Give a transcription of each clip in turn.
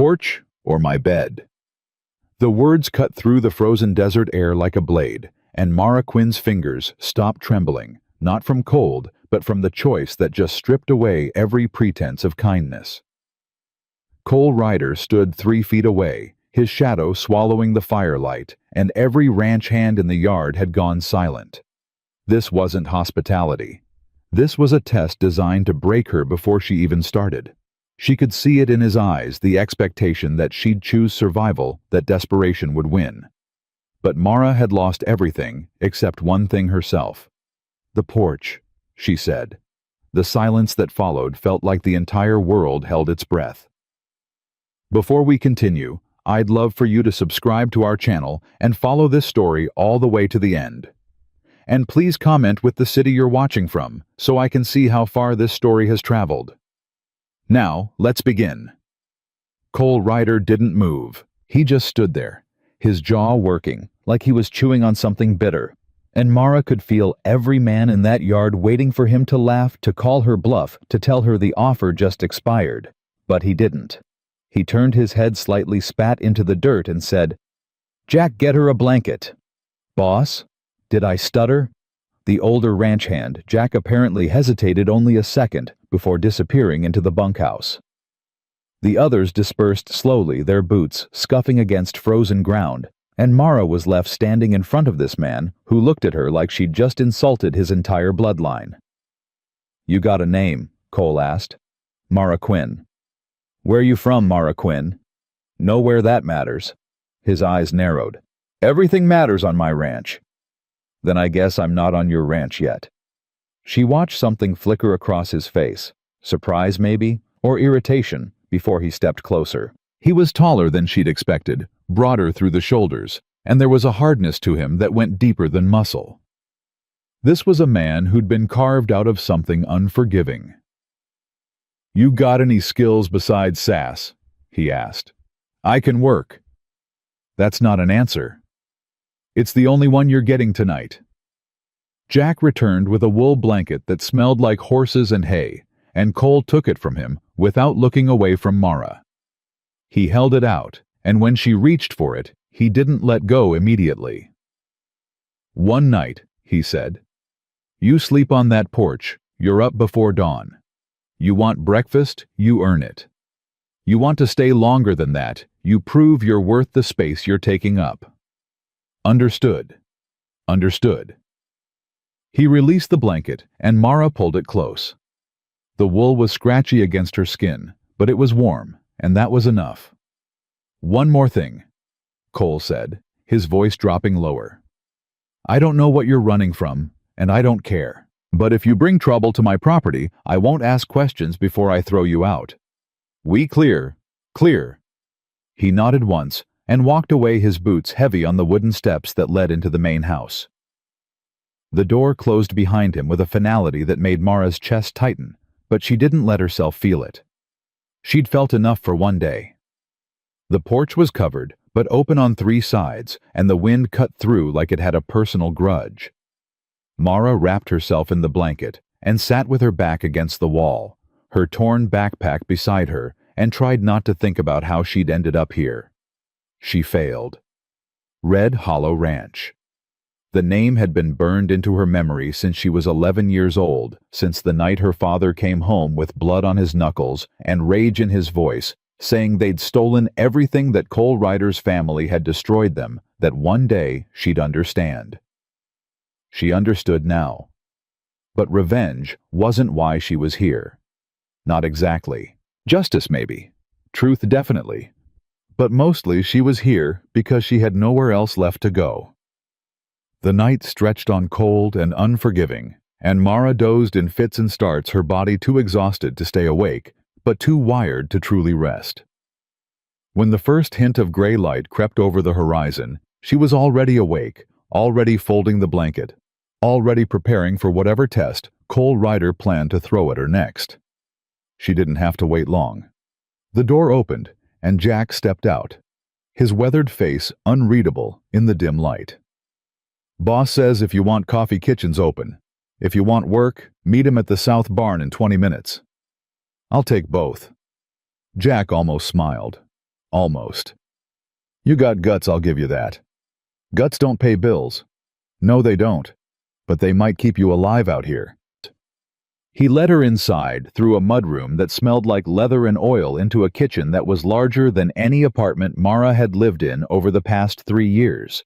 Porch or my bed? The words cut through the frozen desert air like a blade, and Mara Quinn's fingers stopped trembling, not from cold, but from the choice that just stripped away every pretense of kindness. Cole Ryder stood 3 feet away, his shadow swallowing the firelight, and every ranch hand in the yard had gone silent. This wasn't hospitality. This was a test designed to break her before she even started. She could see it in his eyes, the expectation that she'd choose survival, that desperation would win. But Mara had lost everything except one thing herself. "The porch," she said. The silence that followed felt like the entire world held its breath. Before we continue, I'd love for you to subscribe to our channel and follow this story all the way to the end. And please comment with the city you're watching from, so I can see how far this story has traveled. Now, let's begin. Cole Ryder didn't move. He just stood there, his jaw working, like he was chewing on something bitter. And Mara could feel every man in that yard waiting for him to laugh, to call her bluff, to tell her the offer just expired. But he didn't. He turned his head slightly, spat into the dirt, and said, "Jack, get her a blanket." "Boss?" Did I stutter? The older ranch hand, Jack, apparently hesitated only a second before disappearing into the bunkhouse. The others dispersed slowly, their boots scuffing against frozen ground, and Mara was left standing in front of this man who looked at her like she'd just insulted his entire bloodline. "You got a name?" Cole asked. "Mara Quinn." "Where you from, Mara Quinn?" "Nowhere that matters." His eyes narrowed. "Everything matters on my ranch." "Then I guess I'm not on your ranch yet." She watched something flicker across his face, surprise maybe, or irritation, before he stepped closer. He was taller than she'd expected, broader through the shoulders, and there was a hardness to him that went deeper than muscle. This was a man who'd been carved out of something unforgiving. "You got any skills besides sass?" he asked. "I can work." "That's not an answer." "It's the only one you're getting tonight." Jack returned with a wool blanket that smelled like horses and hay, and Cole took it from him without looking away from Mara. He held it out, and when she reached for it, he didn't let go immediately. "One night," he said. "You sleep on that porch, you're up before dawn. You want breakfast, you earn it. You want to stay longer than that, you prove you're worth the space you're taking up. Understood?" "Understood." He released the blanket, and Mara pulled it close. The wool was scratchy against her skin, but it was warm, and that was enough. "One more thing," Cole said, his voice dropping lower. "I don't know what you're running from, and I don't care. But if you bring trouble to my property, I won't ask questions before I throw you out. We clear? Clear." He nodded once and walked away, his boots heavy on the wooden steps that led into the main house. The door closed behind him with a finality that made Mara's chest tighten, but she didn't let herself feel it. She'd felt enough for one day. The porch was covered, but open on 3 sides, and the wind cut through like it had a personal grudge. Mara wrapped herself in the blanket and sat with her back against the wall, her torn backpack beside her, and tried not to think about how she'd ended up here. She failed. Red Hollow Ranch. The name had been burned into her memory since she was 11 years old, since the night her father came home with blood on his knuckles and rage in his voice, saying they'd stolen everything, that Cole Ryder's family had destroyed them, that one day she'd understand. She understood now. But revenge wasn't why she was here. Not exactly. Justice maybe. Truth definitely. But mostly she was here because she had nowhere else left to go. The night stretched on, cold and unforgiving, and Mara dozed in fits and starts, her body too exhausted to stay awake, but too wired to truly rest. When the first hint of gray light crept over the horizon, she was already awake, already folding the blanket, already preparing for whatever test Cole Ryder planned to throw at her next. She didn't have to wait long. The door opened, and Jack stepped out, his weathered face unreadable in the dim light. "Boss says if you want coffee, kitchen's open. If you want work, meet him at the South Barn in 20 minutes. "I'll take both." Jack almost smiled. Almost. You got guts, I'll give you that. Guts don't pay bills. No, they don't. But they might keep you alive out here. He led her inside, through a mudroom that smelled like leather and oil, into a kitchen that was larger than any apartment Mara had lived in over the past 3 years.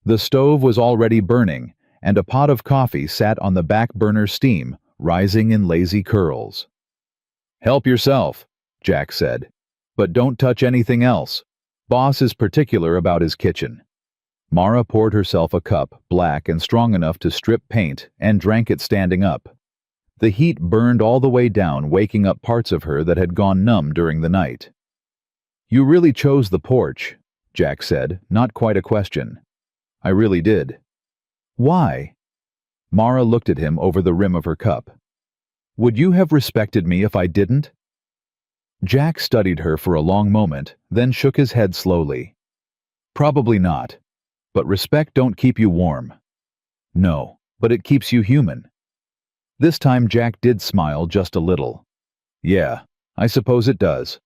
The stove was already burning, and a pot of coffee sat on the back burner, steam rising in lazy curls. "Help yourself," Jack said. "But don't touch anything else. Boss is particular about his kitchen." Mara poured herself a cup, black and strong enough to strip paint, and drank it standing up. The heat burned all the way down, waking up parts of her that had gone numb during the night. "You really chose the porch," Jack said, not quite a question. "I really did." "Why?" Mara looked at him over the rim of her cup. "Would you have respected me if I didn't?" Jack studied her for a long moment, then shook his head slowly. "Probably not. But respect don't keep you warm." "No, but it keeps you human." This time Jack did smile just a little. "Yeah, I suppose it does."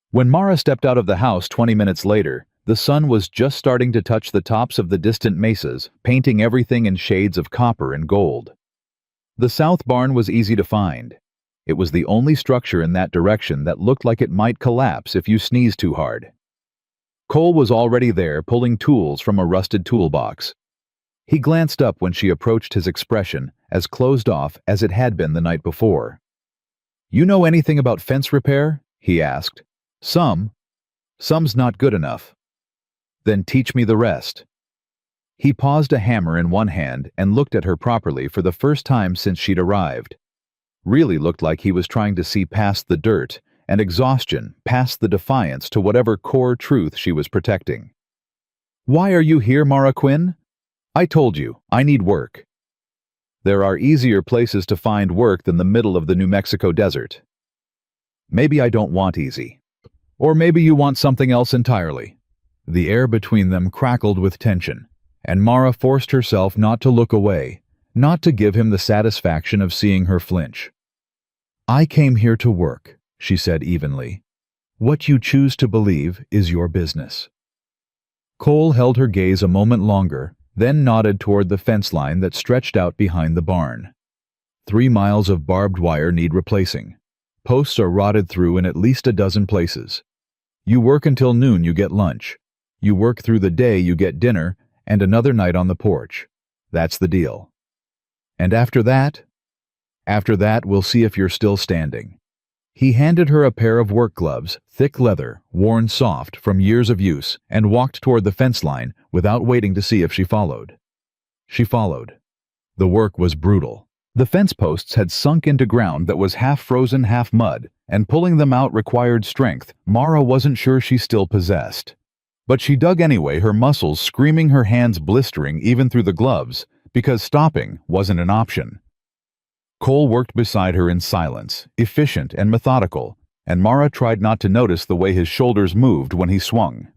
When Mara stepped out of the house 20 minutes later, the sun was just starting to touch the tops of the distant mesas, painting everything in shades of copper and gold. The south barn was easy to find. It was the only structure in that direction that looked like it might collapse if you sneezed too hard. Cole was already there, pulling tools from a rusted toolbox. He glanced up when she approached, his expression as closed off as it had been the night before. "You know anything about fence repair?" he asked. "Some. Some's not good enough." "Then teach me the rest." He paused, a hammer in one hand, and looked at her properly for the first time since she'd arrived. Really looked like he was trying to see past the dirt and exhaustion, past the defiance to whatever core truth she was protecting. "Why are you here, Mara Quinn?" "I told you, I need work." "There are easier places to find work than the middle of the New Mexico desert." "Maybe I don't want easy. Or maybe you want something else entirely." The air between them crackled with tension, and Mara forced herself not to look away, not to give him the satisfaction of seeing her flinch. "I came here to work," she said evenly. "What you choose to believe is your business." Cole held her gaze a moment longer, then nodded toward the fence line that stretched out behind the barn. 3 miles of barbed wire need replacing. Posts are rotted through in at least a dozen places. You work until noon, you get lunch. You work through the day, you get dinner, and another night on the porch. That's the deal. And after that? After that, we'll see if you're still standing. He handed her a pair of work gloves, thick leather, worn soft from years of use, and walked toward the fence line without waiting to see if she followed. She followed. The work was brutal. The fence posts had sunk into ground that was half frozen, half mud, and pulling them out required strength Mara wasn't sure she still possessed. But she dug anyway, her muscles screaming, her hands blistering even through the gloves, because stopping wasn't an option. Cole worked beside her in silence, efficient and methodical, and Mara tried not to notice the way his shoulders moved when he swung.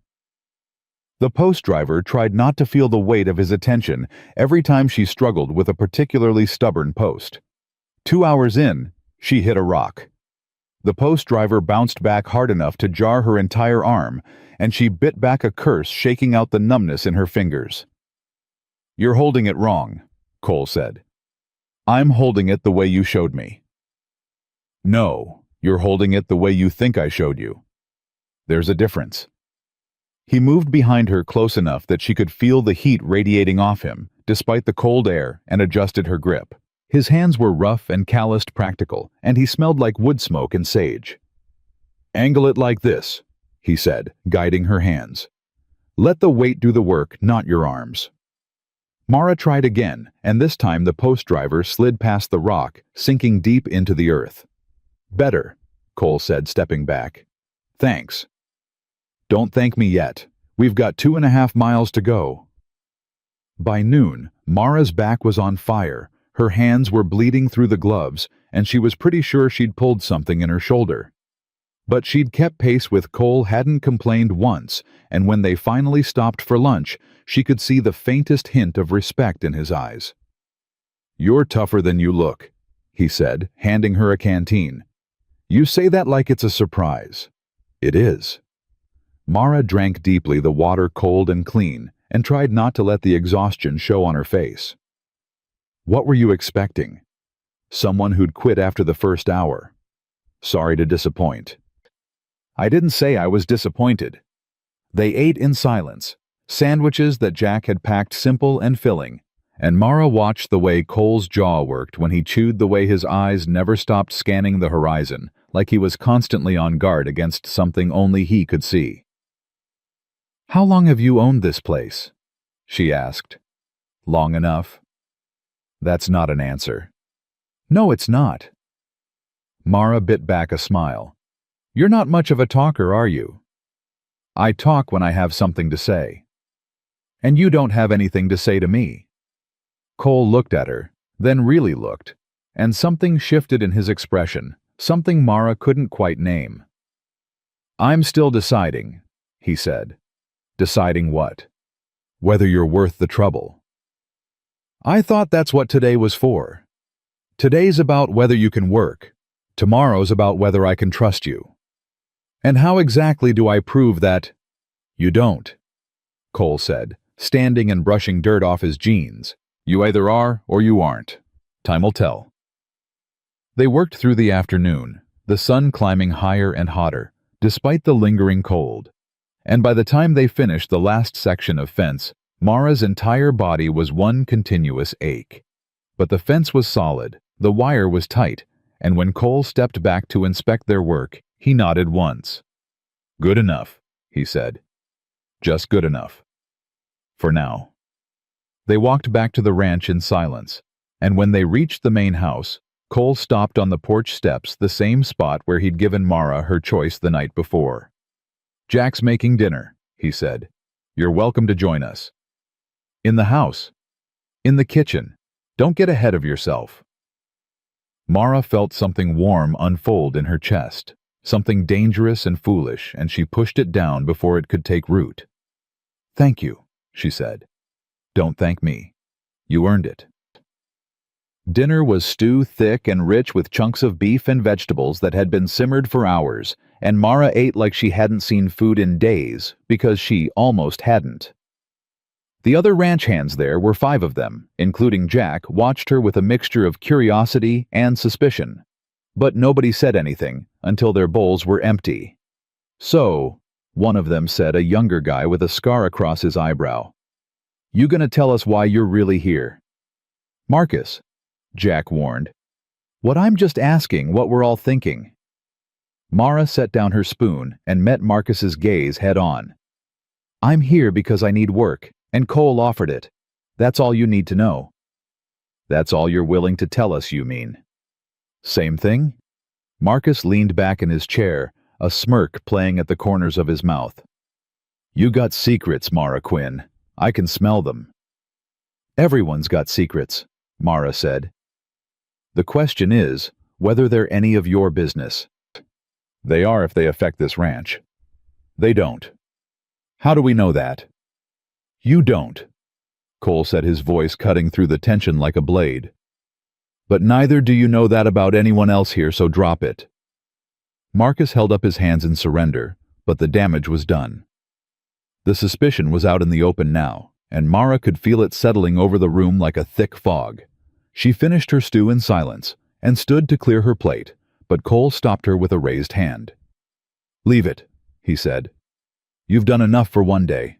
The post driver tried not to feel the weight of his attention every time she struggled with a particularly stubborn post. 2 hours in, she hit a rock. The post driver bounced back hard enough to jar her entire arm, and she bit back a curse, shaking out the numbness in her fingers. "You're holding it wrong," Cole said. "I'm holding it the way you showed me." "No, you're holding it the way you think I showed you. There's a difference." He moved behind her close enough that she could feel the heat radiating off him, despite the cold air, and adjusted her grip. His hands were rough and calloused, practical, and he smelled like wood smoke and sage. "Angle it like this," he said, guiding her hands. "Let the weight do the work, not your arms." Mara tried again, and this time the post driver slid past the rock, sinking deep into the earth. "Better," Cole said, stepping back. "Thanks." "Don't thank me yet. We've got 2.5 miles to go." By noon, Mara's back was on fire, her hands were bleeding through the gloves, and she was pretty sure she'd pulled something in her shoulder. But she'd kept pace with Cole, hadn't complained once, and when they finally stopped for lunch, she could see the faintest hint of respect in his eyes. "You're tougher than you look," he said, handing her a canteen. "You say that like it's a surprise." "It is." Mara drank deeply, the water cold and clean, and tried not to let the exhaustion show on her face. What were you expecting? Someone who'd quit after the first hour. Sorry to disappoint. I didn't say I was disappointed. They ate in silence, sandwiches that Jack had packed simple and filling, and Mara watched the way Cole's jaw worked when he chewed, the way his eyes never stopped scanning the horizon, like he was constantly on guard against something only he could see. How long have you owned this place? She asked. Long enough. That's not an answer. No, it's not. Mara bit back a smile. You're not much of a talker, are you? I talk when I have something to say. And you don't have anything to say to me. Cole looked at her, then really looked, and something shifted in his expression, something Mara couldn't quite name. I'm still deciding, he said. Deciding what? Whether you're worth the trouble. I thought that's what today was for. Today's about whether you can work. Tomorrow's about whether I can trust you. And how exactly do I prove that? You don't, Cole said, standing and brushing dirt off his jeans. You either are or you aren't. Time will tell. They worked through the afternoon, the sun climbing higher and hotter, despite the lingering cold. And by the time they finished the last section of fence, Mara's entire body was one continuous ache. But the fence was solid, the wire was tight, and when Cole stepped back to inspect their work, he nodded once. Good enough, he said. Just good enough. For now. They walked back to the ranch in silence, and when they reached the main house, Cole stopped on the porch steps, the same spot where he'd given Mara her choice the night before. Jack's making dinner, he said. You're welcome to join us. In the house. In the kitchen. Don't get ahead of yourself. Mara felt something warm unfold in her chest, something dangerous and foolish, and she pushed it down before it could take root. Thank you, she said. Don't thank me. You earned it. Dinner was stew, thick and rich with chunks of beef and vegetables that had been simmered for hours, and Mara ate like she hadn't seen food in days, because she almost hadn't. The other ranch hands there, were 5 of them, including Jack, watched her with a mixture of curiosity and suspicion. But nobody said anything until their bowls were empty. So, one of them said, a younger guy with a scar across his eyebrow. You gonna tell us why you're really here? Marcus, Jack warned. What I'm just asking, what we're all thinking. Mara set down her spoon and met Marcus's gaze head on. I'm here because I need work, and Cole offered it. That's all you need to know. That's all you're willing to tell us, you mean? Same thing? Marcus leaned back in his chair, a smirk playing at the corners of his mouth. You got secrets, Mara Quinn. I can smell them. Everyone's got secrets, Mara said. The question is whether they're any of your business. They are if they affect this ranch. They don't. How do we know that? You don't, Cole said, his voice cutting through the tension like a blade. But neither do you know that about anyone else here, so drop it. Marcus held up his hands in surrender, but the damage was done. The suspicion was out in the open now, and Mara could feel it settling over the room like a thick fog. She finished her stew in silence and stood to clear her plate, but Cole stopped her with a raised hand. Leave it, he said. You've done enough for one day.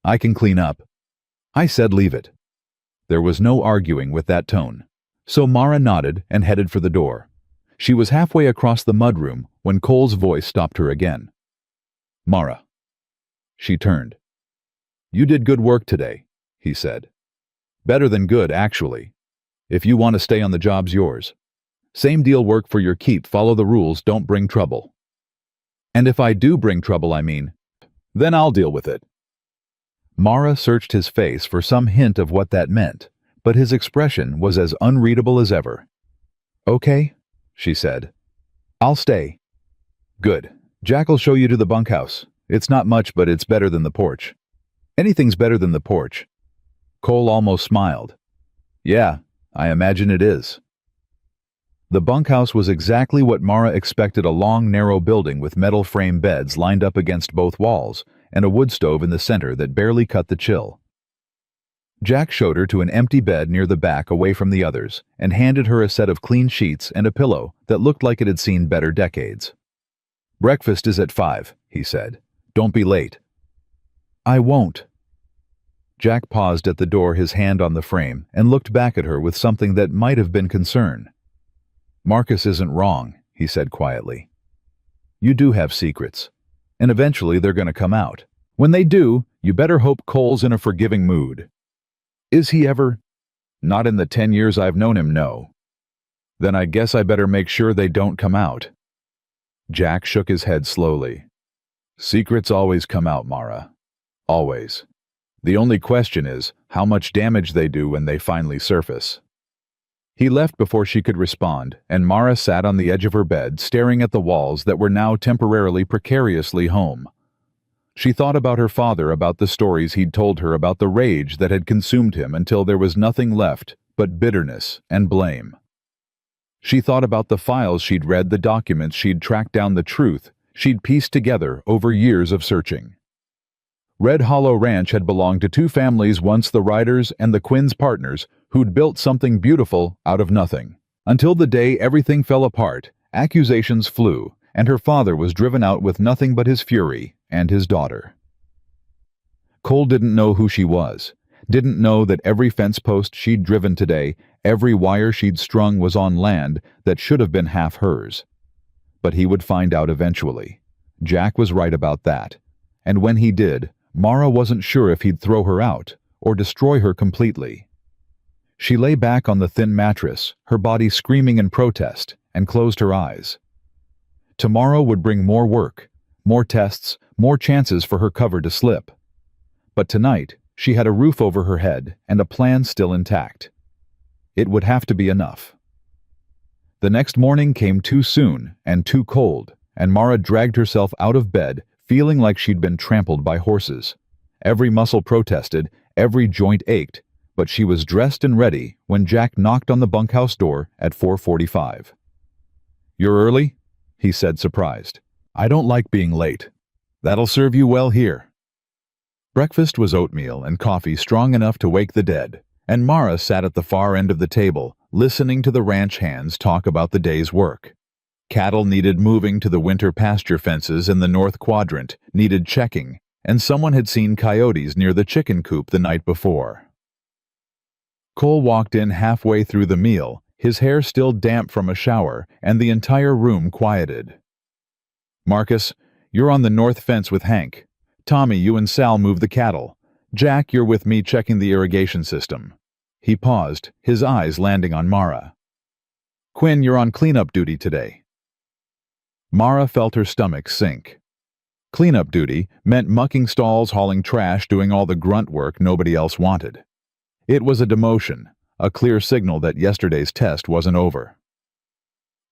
I can clean up. I said leave it. There was no arguing with that tone, so Mara nodded and headed for the door. She was halfway across the mudroom when Cole's voice stopped her again. Mara. She turned. You did good work today, he said. Better than good, actually. If you want to stay on the job's yours. Same deal, work for your keep, follow the rules, don't bring trouble. And if I do bring trouble, then I'll deal with it. Mara searched his face for some hint of what that meant, but his expression was as unreadable as ever. Okay, she said. I'll stay. Good. Jack'll show you to the bunkhouse. It's not much, but it's better than the porch. Anything's better than the porch. Cole almost smiled. Yeah, I imagine it is. The bunkhouse was exactly what Mara expected: a long, narrow building with metal frame beds lined up against both walls, and a wood stove in the center that barely cut the chill. Jack showed her to an empty bed near the back away from the others, and handed her a set of clean sheets and a pillow that looked like it had seen better decades. "Breakfast is at 5, he said. "Don't be late." "I won't." Jack paused at the door, his hand on the frame, and looked back at her with something that might have been concern. "Marcus isn't wrong," he said quietly. "You do have secrets, and eventually they're going to come out. When they do, you better hope Cole's in a forgiving mood." "Is he ever?" "Not in the 10 years I've known him, no." "Then I guess I better make sure they don't come out." Jack shook his head slowly. "Secrets always come out, Mara. Always. The only question is how much damage they do when they finally surface." He left before she could respond, and Mara sat on the edge of her bed, staring at the walls that were now temporarily precariously home. She thought about her father, about the stories he'd told her, about the rage that had consumed him until there was nothing left but bitterness and blame. She thought about the files she'd read, the documents she'd tracked down, the truth she'd pieced together over years of searching. Red Hollow Ranch had belonged to two families once, the Riders and the Quinn's partners, who'd built something beautiful out of nothing. Until the day everything fell apart, accusations flew, and her father was driven out with nothing but his fury and his daughter. Cole didn't know who she was, didn't know that every fence post she'd driven today, every wire she'd strung was on land that should have been half hers. But he would find out eventually. Jack was right about that. And when he did, Mara wasn't sure if he'd throw her out or destroy her completely. She lay back on the thin mattress, her body screaming in protest, and closed her eyes. Tomorrow would bring more work, more tests, more chances for her cover to slip. But tonight, she had a roof over her head and a plan still intact. It would have to be enough. The next morning came too soon and too cold, and Mara dragged herself out of bed, feeling like she'd been trampled by horses. Every muscle protested, every joint ached, but she was dressed and ready when Jack knocked on the bunkhouse door at 4:45. "You're early?" he said, surprised. "I don't like being late. That'll serve you well here." Breakfast was oatmeal and coffee strong enough to wake the dead, and Mara sat at the far end of the table, listening to the ranch hands talk about the day's work. Cattle needed moving to the winter pasture fences in the north quadrant, needed checking, and someone had seen coyotes near the chicken coop the night before. Cole walked in halfway through the meal, his hair still damp from a shower, and the entire room quieted. "Marcus, you're on the north fence with Hank. Tommy, you and Sal move the cattle. Jack, you're with me checking the irrigation system." He paused, his eyes landing on Mara. "Quinn, you're on cleanup duty today." Mara felt her stomach sink. Cleanup duty meant mucking stalls, hauling trash, doing all the grunt work nobody else wanted. It was a demotion, a clear signal that yesterday's test wasn't over.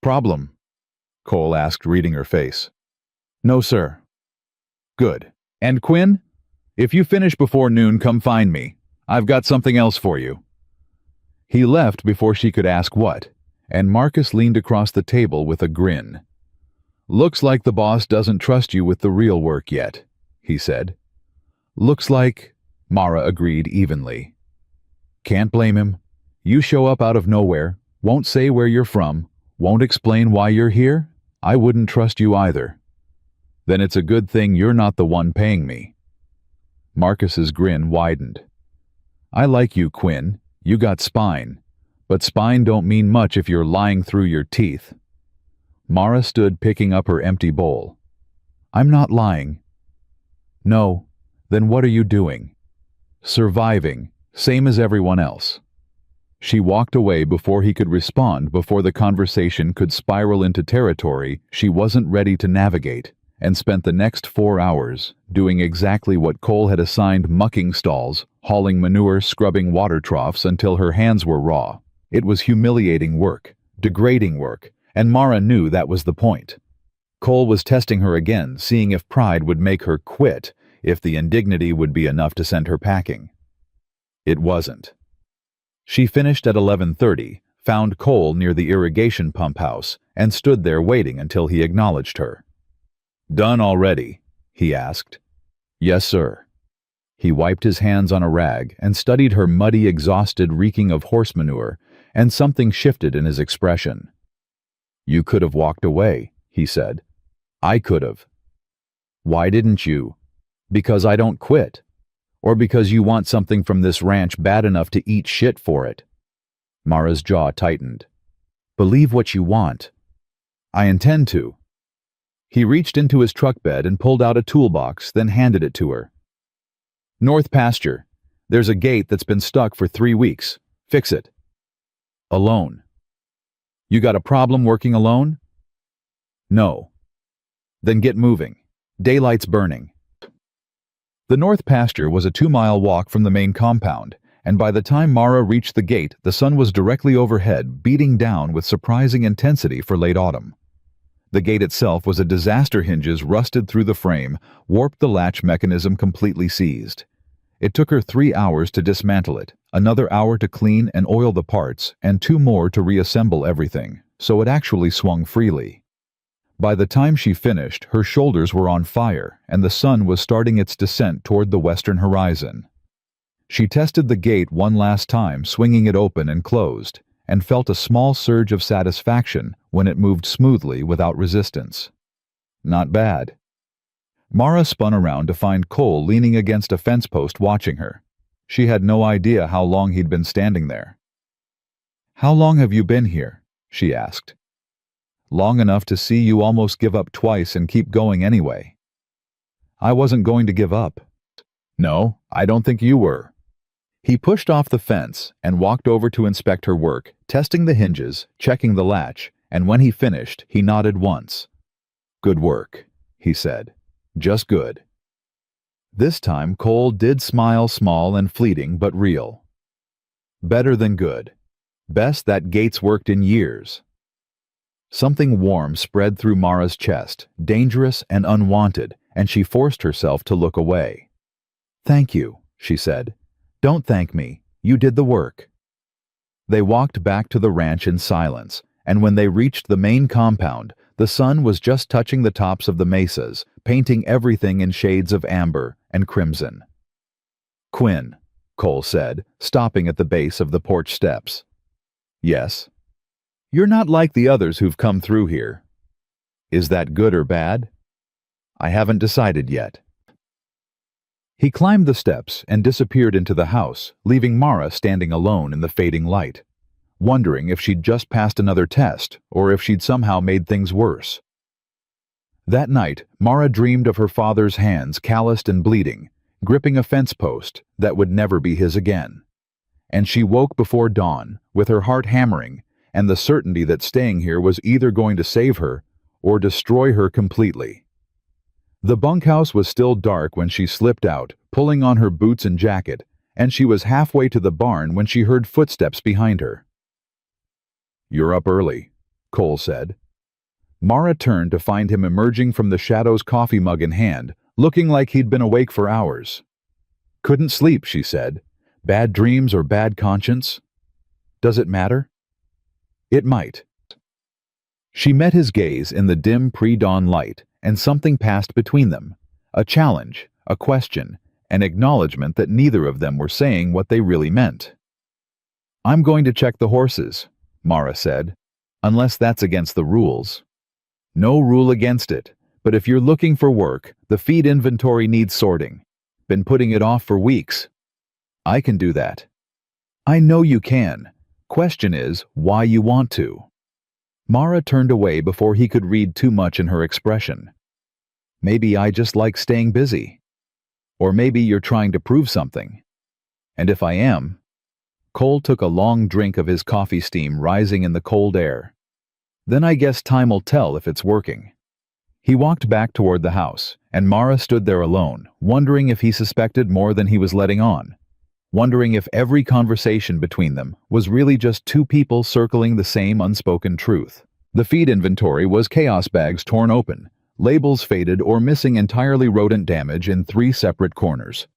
"Problem?" Cole asked, reading her face. "No, sir." "Good. And Quinn? If you finish before noon, come find me. I've got something else for you." He left before she could ask what, and Marcus leaned across the table with a grin. "Looks like the boss doesn't trust you with the real work yet," he said. "Looks like," Mara agreed evenly. "Can't blame him. You show up out of nowhere, won't say where you're from, won't explain why you're here. I wouldn't trust you either. Then it's a good thing you're not the one paying me." Marcus's grin widened. "I like you, Quinn. You got spine. But spine don't mean much if you're lying through your teeth." Mara stood, picking up her empty bowl. "I'm not lying." "No. Then what are you doing?" "Surviving, same as everyone else." She walked away before he could respond, before the conversation could spiral into territory she wasn't ready to navigate, and spent the next 4 hours doing exactly what Cole had assigned: mucking stalls, hauling manure, scrubbing water troughs until her hands were raw. It was humiliating work, degrading work, and Mara knew that was the point. Cole was testing her again, seeing if pride would make her quit, if the indignity would be enough to send her packing. It wasn't. She finished at 11:30, found Cole near the irrigation pump house, and stood there waiting until he acknowledged her. "Done already?" he asked. "Yes, sir." He wiped his hands on a rag and studied her muddy, exhausted, reeking of horse manure, and something shifted in his expression. "You could have walked away," he said. "I could have." "Why didn't you?" "Because I don't quit. Or because you want something from this ranch bad enough to eat shit for it." Mara's jaw tightened. "Believe what you want." "I intend to." He reached into his truck bed and pulled out a toolbox, then handed it to her. "North pasture. There's a gate that's been stuck for 3 weeks. Fix it." "Alone." "You got a problem working alone?" "No." "Then get moving. Daylight's burning." The north pasture was a 2-mile walk from the main compound, and by the time Mara reached the gate, the sun was directly overhead, beating down with surprising intensity for late autumn. The gate itself was a disaster. Hinges rusted through the frame, warped the latch mechanism completely seized. It took her 3 hours to dismantle it, another hour to clean and oil the parts, and 2 more to reassemble everything, so it actually swung freely. By the time she finished, her shoulders were on fire, and the sun was starting its descent toward the western horizon. She tested the gate one last time, swinging it open and closed, and felt a small surge of satisfaction when it moved smoothly without resistance. Not bad. Mara spun around to find Cole leaning against a fence post watching her. She had no idea how long he'd been standing there. "How long have you been here?" she asked. "Long enough to see you almost give up twice and keep going anyway." "I wasn't going to give up." "No, I don't think you were." He pushed off the fence and walked over to inspect her work, testing the hinges, checking the latch, and when he finished, he nodded once. "Good work," he said. "Just good." This time Cole did smile, small and fleeting but real. "Better than good. Best that gate's worked in years." Something warm spread through Mara's chest, dangerous and unwanted, and she forced herself to look away. "Thank you," she said. "Don't thank me. You did the work." They walked back to the ranch in silence, and when they reached the main compound, the sun was just touching the tops of the mesas, painting everything in shades of amber and crimson. "Quinn," Cole said, stopping at the base of the porch steps. "Yes?" "You're not like the others who've come through here." "Is that good or bad?" "I haven't decided yet." He climbed the steps and disappeared into the house, leaving Mara standing alone in the fading light, wondering if she'd just passed another test or if she'd somehow made things worse. That night, Mara dreamed of her father's hands calloused and bleeding, gripping a fence post that would never be his again. And she woke before dawn, with her heart hammering, and the certainty that staying here was either going to save her or destroy her completely. The bunkhouse was still dark when she slipped out, pulling on her boots and jacket, and she was halfway to the barn when she heard footsteps behind her. "You're up early," Cole said. Mara turned to find him emerging from the shadows, coffee mug in hand, looking like he'd been awake for hours. "Couldn't sleep," she said. "Bad dreams or bad conscience? Does it matter?" "It might." She met his gaze in the dim pre-dawn light, and something passed between them. A challenge, a question, an acknowledgement that neither of them were saying what they really meant. "I'm going to check the horses," Mara said, "unless that's against the rules." "No rule against it, but if you're looking for work, the feed inventory needs sorting. Been putting it off for weeks." "I can do that." "I know you can. Question is, why you want to." Mara turned away before he could read too much in her expression. "Maybe I just like staying busy. Or maybe you're trying to prove something. And if I am..." Cole took a long drink of his coffee, steam rising in the cold air. "Then I guess time'll tell if it's working." He walked back toward the house, and Mara stood there alone, wondering if he suspected more than he was letting on. Wondering if every conversation between them was really just two people circling the same unspoken truth. The feed inventory was chaos bags torn open, labels faded or missing entirely, rodent damage in 3 separate corners.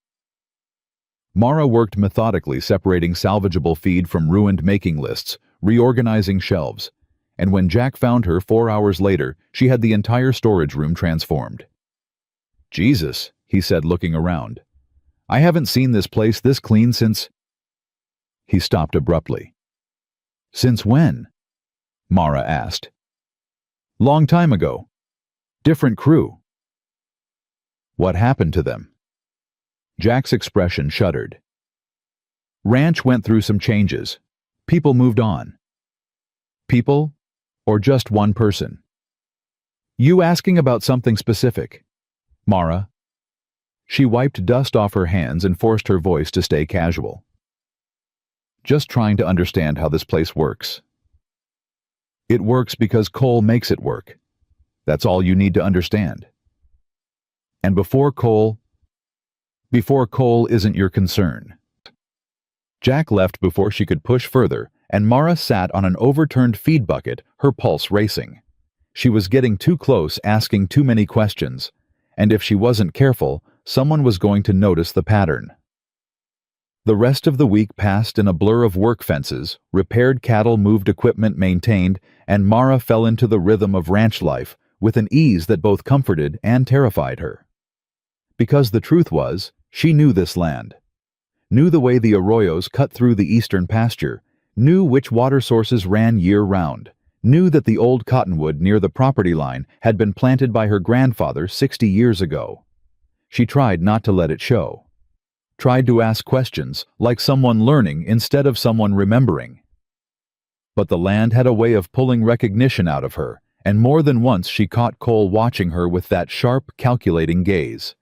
Mara worked methodically, separating salvageable feed from ruined making lists, reorganizing shelves, and when Jack found her 4 hours later, she had the entire storage room transformed. "Jesus," he said, looking around. "I haven't seen this place this clean since—" He stopped abruptly. "Since when?" Mara asked. "Long time ago. Different crew." "What happened to them?" Jack's expression shuddered. "Ranch went through some changes. People moved on." "People? Or just one person?" "You asking about something specific?" "Mara." She wiped dust off her hands and forced her voice to stay casual. "Just trying to understand how this place works. It works because Cole makes it work. That's all you need to understand. And before Cole isn't your concern." Jack left before she could push further, and Mara sat on an overturned feed bucket, her pulse racing. She was getting too close, asking too many questions, and if she wasn't careful, someone was going to notice the pattern. The rest of the week passed in a blur of work fences, repaired cattle, moved equipment, maintained, and Mara fell into the rhythm of ranch life with an ease that both comforted and terrified her. Because the truth was, she knew this land. Knew the way the arroyos cut through the eastern pasture, knew which water sources ran year-round, knew that the old cottonwood near the property line had been planted by her grandfather 60 years ago. She tried not to let it show. Tried to ask questions like someone learning instead of someone remembering. But the land had a way of pulling recognition out of her, and more than once she caught Cole watching her with that sharp, calculating gaze.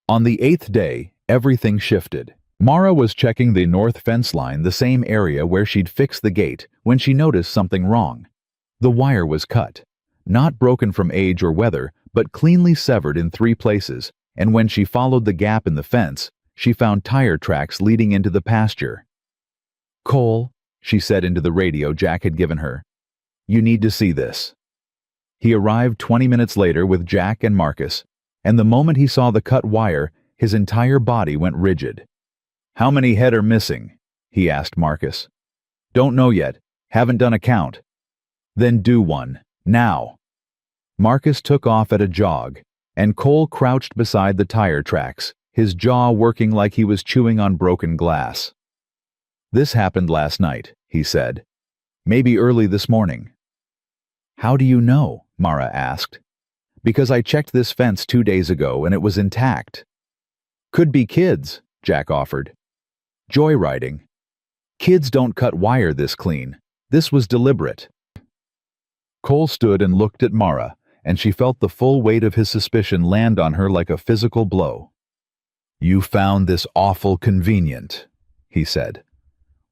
On the 8th day, everything shifted. Mara was checking the north fence line, the same area where she'd fixed the gate, when she noticed something wrong. The wire was cut. Not broken from age or weather, but cleanly severed in 3 places, and when she followed the gap in the fence, she found tire tracks leading into the pasture. "Cole," she said into the radio Jack had given her, "you need to see this." He arrived 20 minutes later with Jack and Marcus, and the moment he saw the cut wire, his entire body went rigid. "How many head are missing?" he asked Marcus. "Don't know yet. Haven't done a count." "Then do one. Now." Marcus took off at a jog, and Cole crouched beside the tire tracks, his jaw working like he was chewing on broken glass. "This happened last night," he said. "Maybe early this morning." "How do you know?" Mara asked. "Because I checked this fence 2 days ago and it was intact." "Could be kids," Jack offered. "Joyriding. Kids don't cut wire this clean. This was deliberate." Cole stood and looked at Mara, and she felt the full weight of his suspicion land on her like a physical blow. "You found this awful convenient," he said.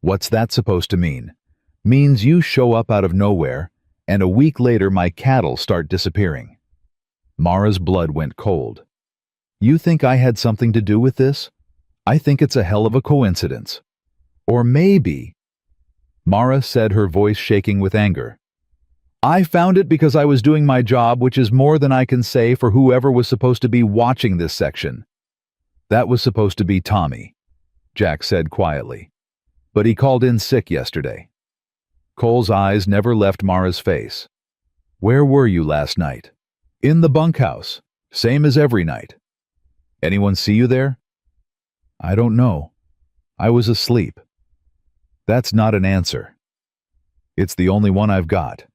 "What's that supposed to mean?" "Means you show up out of nowhere, and a week later my cattle start disappearing." Mara's blood went cold. "You think I had something to do with this? I think it's a hell of a coincidence. Or maybe—" Mara said, her voice shaking with anger. "I found it because I was doing my job, which is more than I can say for whoever was supposed to be watching this section." "That was supposed to be Tommy," Jack said quietly. "But he called in sick yesterday." Cole's eyes never left Mara's face. "Where were you last night?" "In the bunkhouse, same as every night." "Anyone see you there?" "I don't know. I was asleep." "That's not an answer." "It's the only one I've got."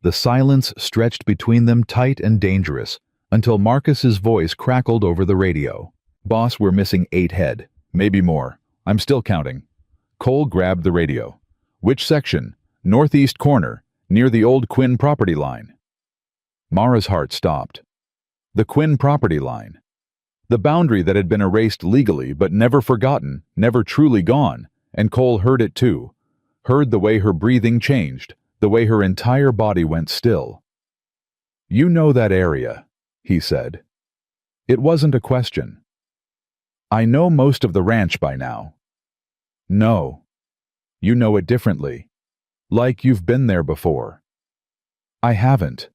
The silence stretched between them tight and dangerous, until Marcus's voice crackled over the radio. "Boss, we're missing 8 head. Maybe more. I'm still counting." Cole grabbed the radio. "Which section?" "Northeast corner, near the old Quinn property line." Mara's heart stopped. The Quinn property line. The boundary that had been erased legally but never forgotten, never truly gone, and Cole heard it too. Heard the way her breathing changed, the way her entire body went still. "You know that area," he said. It wasn't a question. "I know most of the ranch by now." "No. You know it differently. Like you've been there before." "I haven't."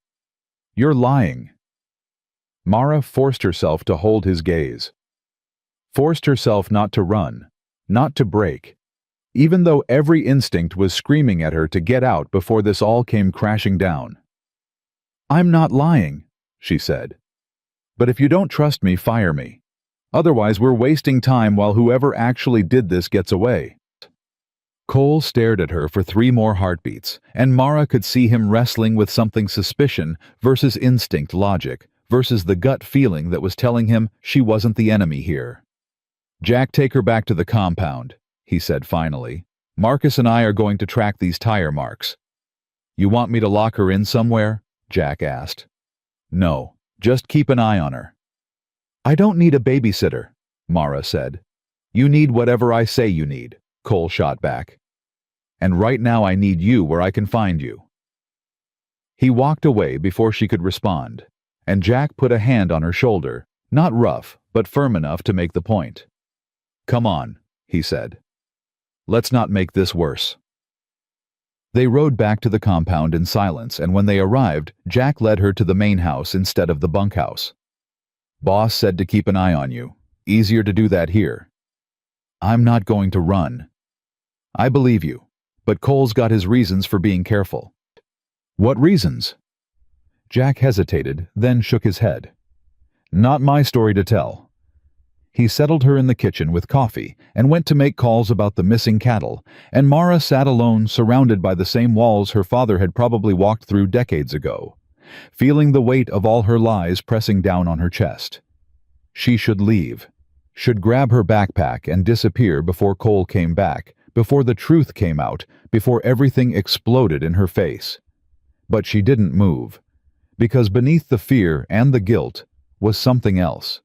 "You're lying." Mara forced herself to hold his gaze. Forced herself not to run, not to break. even though every instinct was screaming at her to get out before this all came crashing down. "I'm not lying," she said. "But if you don't trust me, fire me. Otherwise, we're wasting time while whoever actually did this gets away." Cole stared at her for 3 more heartbeats, and Mara could see him wrestling with something: suspicion versus instinct logic versus the gut feeling that was telling him she wasn't the enemy here. "Jack, take her back to the compound," he said finally. "Marcus and I are going to track these tire marks." "You want me to lock her in somewhere?" Jack asked. "No, just keep an eye on her." "I don't need a babysitter," Mara said. "You need whatever I say you need," Cole shot back. "And right now I need you where I can find you." He walked away before she could respond, and Jack put a hand on her shoulder, not rough, but firm enough to make the point. "Come on," he said. "Let's not make this worse." They rode back to the compound in silence, and when they arrived, Jack led her to the main house instead of the bunkhouse. "Boss said to keep an eye on you. Easier to do that here." "I'm not going to run." "I believe you, but Cole's got his reasons for being careful." "What reasons?" Jack hesitated, then shook his head. "Not my story to tell." He settled her in the kitchen with coffee and went to make calls about the missing cattle, and Mara sat alone, surrounded by the same walls her father had probably walked through decades ago, feeling the weight of all her lies pressing down on her chest. She should leave, should grab her backpack and disappear before Cole came back, before the truth came out, before everything exploded in her face. But she didn't move, because beneath the fear and the guilt was something else.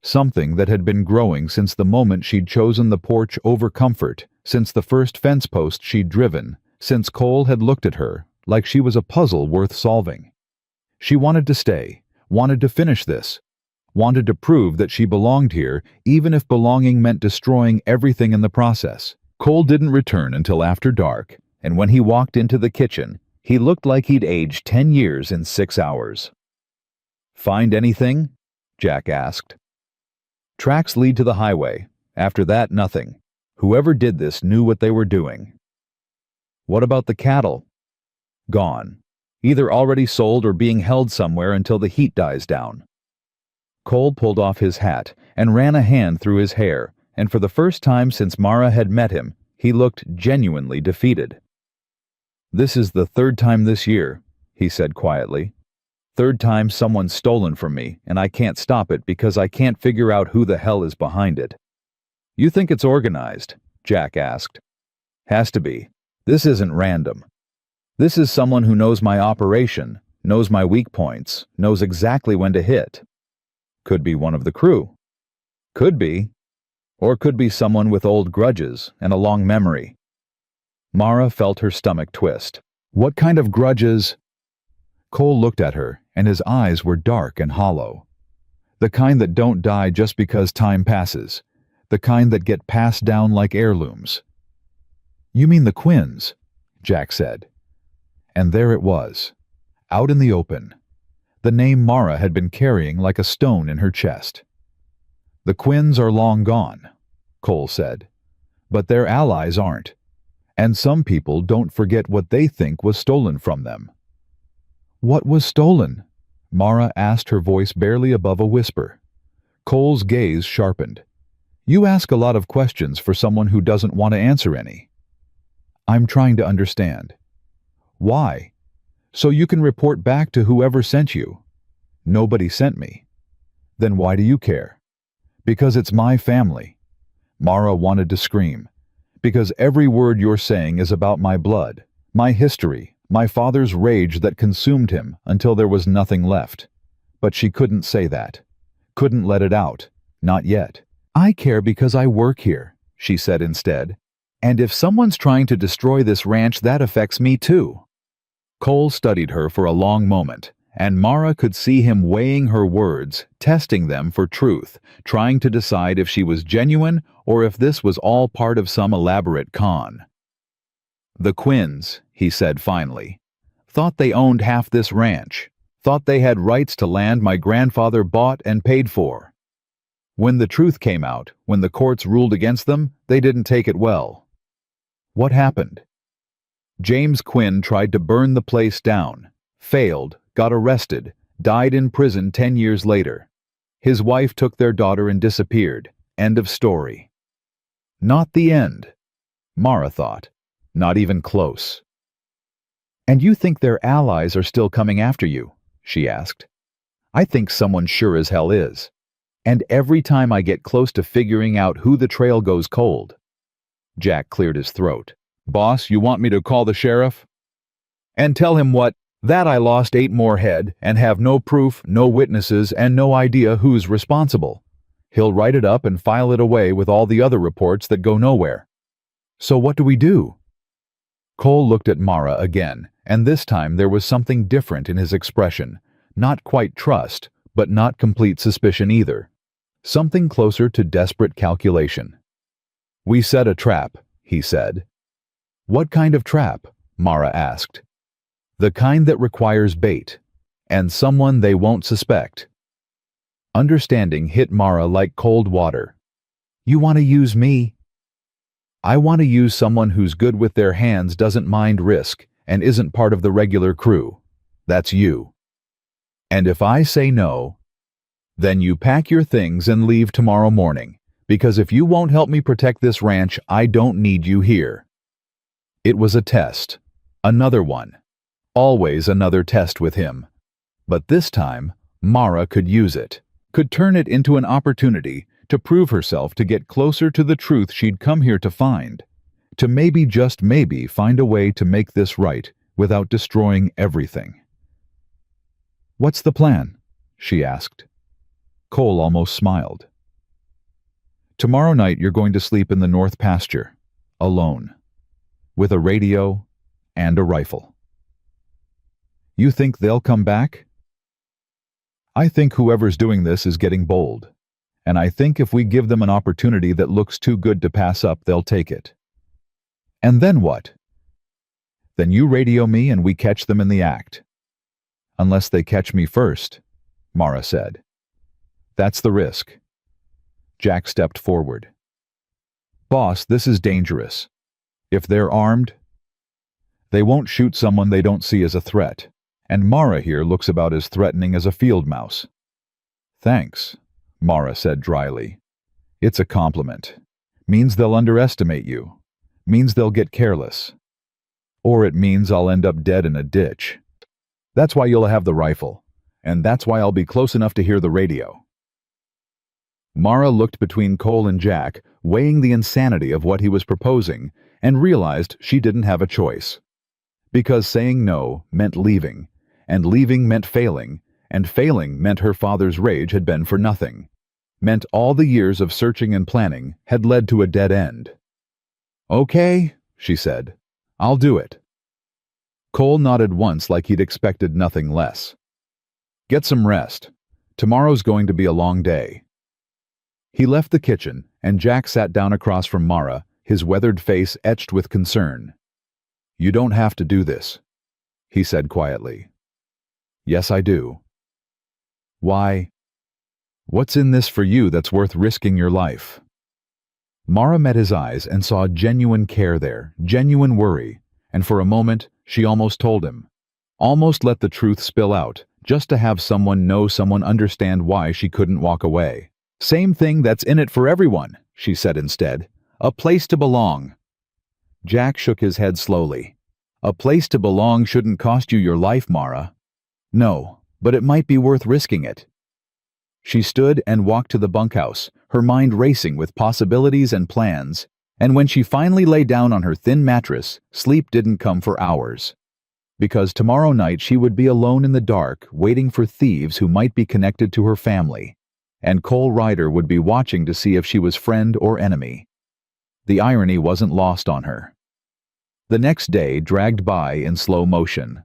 Something that had been growing since the moment she'd chosen the porch over comfort, since the first fence post she'd driven, since Cole had looked at her like she was a puzzle worth solving. She wanted to stay, wanted to finish this, wanted to prove that she belonged here, even if belonging meant destroying everything in the process. Cole didn't return until after dark, and when he walked into the kitchen, he looked like he'd aged 10 years in 6 hours. "Find anything?" Jack asked. "Tracks lead to the highway. After that, nothing. Whoever did this knew what they were doing." "What about the cattle?" "Gone. Either already sold or being held somewhere until the heat dies down." Cole pulled off his hat and ran a hand through his hair, and for the first time since Mara had met him, he looked genuinely defeated. "This is the 3rd time this year," he said quietly. "3rd time someone's stolen from me, and I can't stop it because I can't figure out who the hell is behind it." "You think it's organized?" Jack asked. "Has to be. This isn't random. This is someone who knows my operation, knows my weak points, knows exactly when to hit. Could be one of the crew. Could be. Or could be someone with old grudges and a long memory." Mara felt her stomach twist. "What kind of grudges?" Cole looked at her, and his eyes were dark and hollow. The kind that don't die just because time passes. The kind that get passed down like heirlooms. "You mean the Quinns?" Jack said. And there it was, out in the open. The name Mara had been carrying like a stone in her chest. "The Quinns are long gone," Cole said. "But their allies aren't. And some people don't forget what they think was stolen from them." "What was stolen?" Mara asked, her voice barely above a whisper. Cole's gaze sharpened. "You ask a lot of questions for someone who doesn't want to answer any." "I'm trying to understand." "Why?" "So you can report back to whoever sent you." "Nobody sent me." "Then why do you care?" "Because it's my family." Mara wanted to scream. "Because every word you're saying is about my blood, my history, my father's rage that consumed him until there was nothing left." But she couldn't say that. Couldn't let it out. Not yet. "I care because I work here," she said instead. "And if someone's trying to destroy this ranch, that affects me too." Cole studied her for a long moment, and Mara could see him weighing her words, testing them for truth, trying to decide if she was genuine or if this was all part of some elaborate con. "The Quinns," he said finally, "thought they owned half this ranch, thought they had rights to land my grandfather bought and paid for. When the truth came out, when the courts ruled against them, they didn't take it well." What happened? James Quinn tried to burn the place down, failed, got arrested, died in prison 10 years later. His wife took their daughter and disappeared. End of story. Not the end, Mara thought. Not even close. And you think their allies are still coming after you? She asked. I think someone sure as hell is. And every time I get close to figuring out who the trail goes cold. Jack cleared his throat. Boss, you want me to call the sheriff? And tell him what? That I lost 8 more head and have no proof, no witnesses, and no idea who's responsible. He'll write it up and file it away with all the other reports that go nowhere. So what do we do? Cole looked at Mara again, and this time there was something different in his expression. Not quite trust, but not complete suspicion either. Something closer to desperate calculation. We set a trap, he said. What kind of trap? Mara asked. The kind that requires bait, and someone they won't suspect. Understanding hit Mara like cold water. You want to use me? I want to use someone who's good with their hands, doesn't mind risk, and isn't part of the regular crew. That's you. And if I say no, then you pack your things and leave tomorrow morning, because if you won't help me protect this ranch, I don't need you here. It was a test. Another one. Always another test with him. But this time, Mara could use it, could turn it into an opportunity to prove herself, to get closer to the truth she'd come here to find, to maybe, just maybe, find a way to make this right without destroying everything. What's the plan? She asked. Cole almost smiled. Tomorrow night you're going to sleep in the north pasture, alone, with a radio and a rifle. You think they'll come back? I think whoever's doing this is getting bold, and I think if we give them an opportunity that looks too good to pass up, they'll take it. And then what? Then you radio me and we catch them in the act. Unless they catch me first, Mara said. That's the risk. Jack stepped forward. Boss, this is dangerous. If they're armed, they won't shoot someone they don't see as a threat, and Mara here looks about as threatening as a field mouse. Thanks, Mara said dryly. It's a compliment. Means they'll underestimate you. Means they'll get careless. Or it means I'll end up dead in a ditch. That's why you'll have the rifle, and that's why I'll be close enough to hear the radio. Mara looked between Cole and Jack, weighing the insanity of what he was proposing, and realized she didn't have a choice. Because saying no meant leaving, and leaving meant failing, and failing meant her father's rage had been for nothing. Meant all the years of searching and planning had led to a dead end. Okay, she said. I'll do it. Cole nodded once like he'd expected nothing less. Get some rest. Tomorrow's going to be a long day. He left the kitchen, and Jack sat down across from Mara, his weathered face etched with concern. You don't have to do this, he said quietly. Yes, I do. Why? What's in this for you that's worth risking your life? Mara met his eyes and saw genuine care there, genuine worry, and for a moment she almost told him, almost let the truth spill out, just to have someone know, someone understand why she couldn't walk away. Same thing that's in it for everyone, she said instead. A place to belong. Jack shook his head slowly. A place to belong shouldn't cost you your life, Mara. No, but it might be worth risking it. She stood and walked to the bunkhouse, her mind racing with possibilities and plans, and when she finally lay down on her thin mattress, sleep didn't come for hours. Because tomorrow night she would be alone in the dark, waiting for thieves who might be connected to her family, and Cole Ryder would be watching to see if she was friend or enemy. The irony wasn't lost on her. The next day dragged by in slow motion.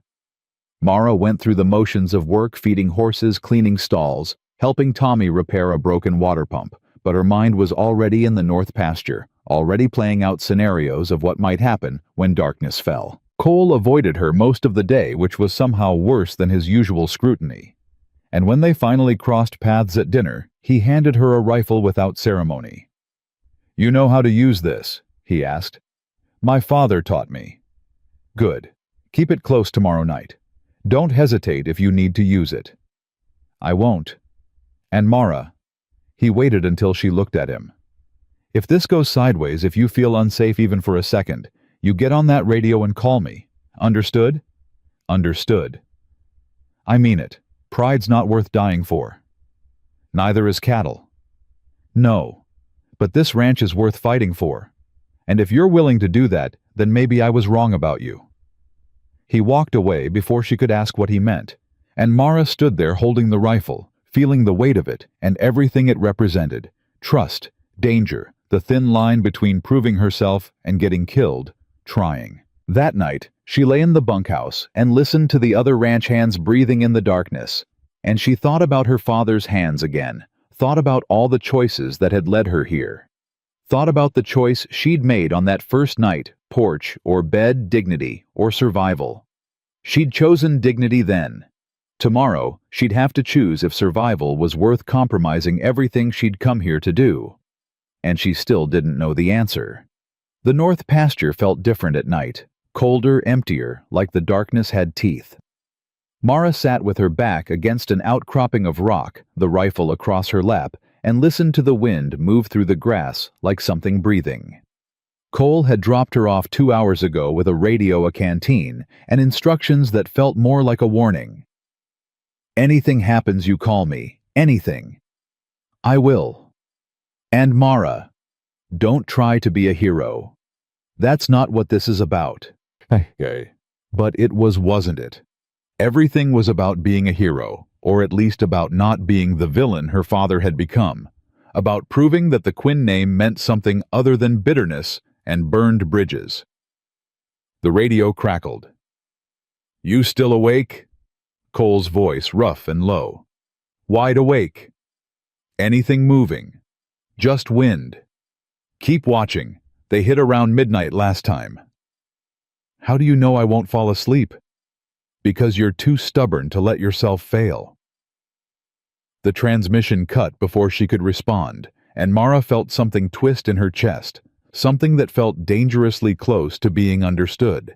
Mara went through the motions of work, feeding horses, cleaning stalls, helping Tommy repair a broken water pump, but her mind was already in the north pasture, already playing out scenarios of what might happen when darkness fell. Cole avoided her most of the day, which was somehow worse than his usual scrutiny. And when they finally crossed paths at dinner, he handed her a rifle without ceremony. You know how to use this? He asked. My father taught me. Good. Keep it close tomorrow night. Don't hesitate if you need to use it. I won't. And Mara. He waited until she looked at him. If this goes sideways, if you feel unsafe even for a second, you get on that radio and call me. Understood? Understood. I mean it. Pride's not worth dying for. Neither is cattle. No. But this ranch is worth fighting for. And if you're willing to do that, then maybe I was wrong about you. He walked away before she could ask what he meant, and Mara stood there holding the rifle, feeling the weight of it and everything it represented: trust, danger, the thin line between proving herself and getting killed, trying. That night, she lay in the bunkhouse and listened to the other ranch hands breathing in the darkness, and she thought about her father's hands again, thought about all the choices that had led her here. Thought about the choice she'd made on that first night: porch or bed, dignity or survival. She'd chosen dignity then. Tomorrow, she'd have to choose if survival was worth compromising everything she'd come here to do. And she still didn't know the answer. The north pasture felt different at night, colder, emptier, like the darkness had teeth. Mara sat with her back against an outcropping of rock, the rifle across her lap, and listened to the wind move through the grass like something breathing. Cole had dropped her off 2 hours ago with a radio, a canteen, and instructions that felt more like a warning. Anything happens, you call me. Anything. I will. And Mara, don't try to be a hero. That's not what this is about. Okay. But it was, wasn't it? Everything was about being a hero, or at least about not being the villain her father had become, about proving that the Quinn name meant something other than bitterness and burned bridges. The radio crackled. You still awake? Cole's voice, rough and low. Wide awake. Anything moving. Just wind. Keep watching. They hit around midnight last time. How do you know I won't fall asleep? Because you're too stubborn to let yourself fail. The transmission cut before she could respond, and Mara felt something twist in her chest, something that felt dangerously close to being understood.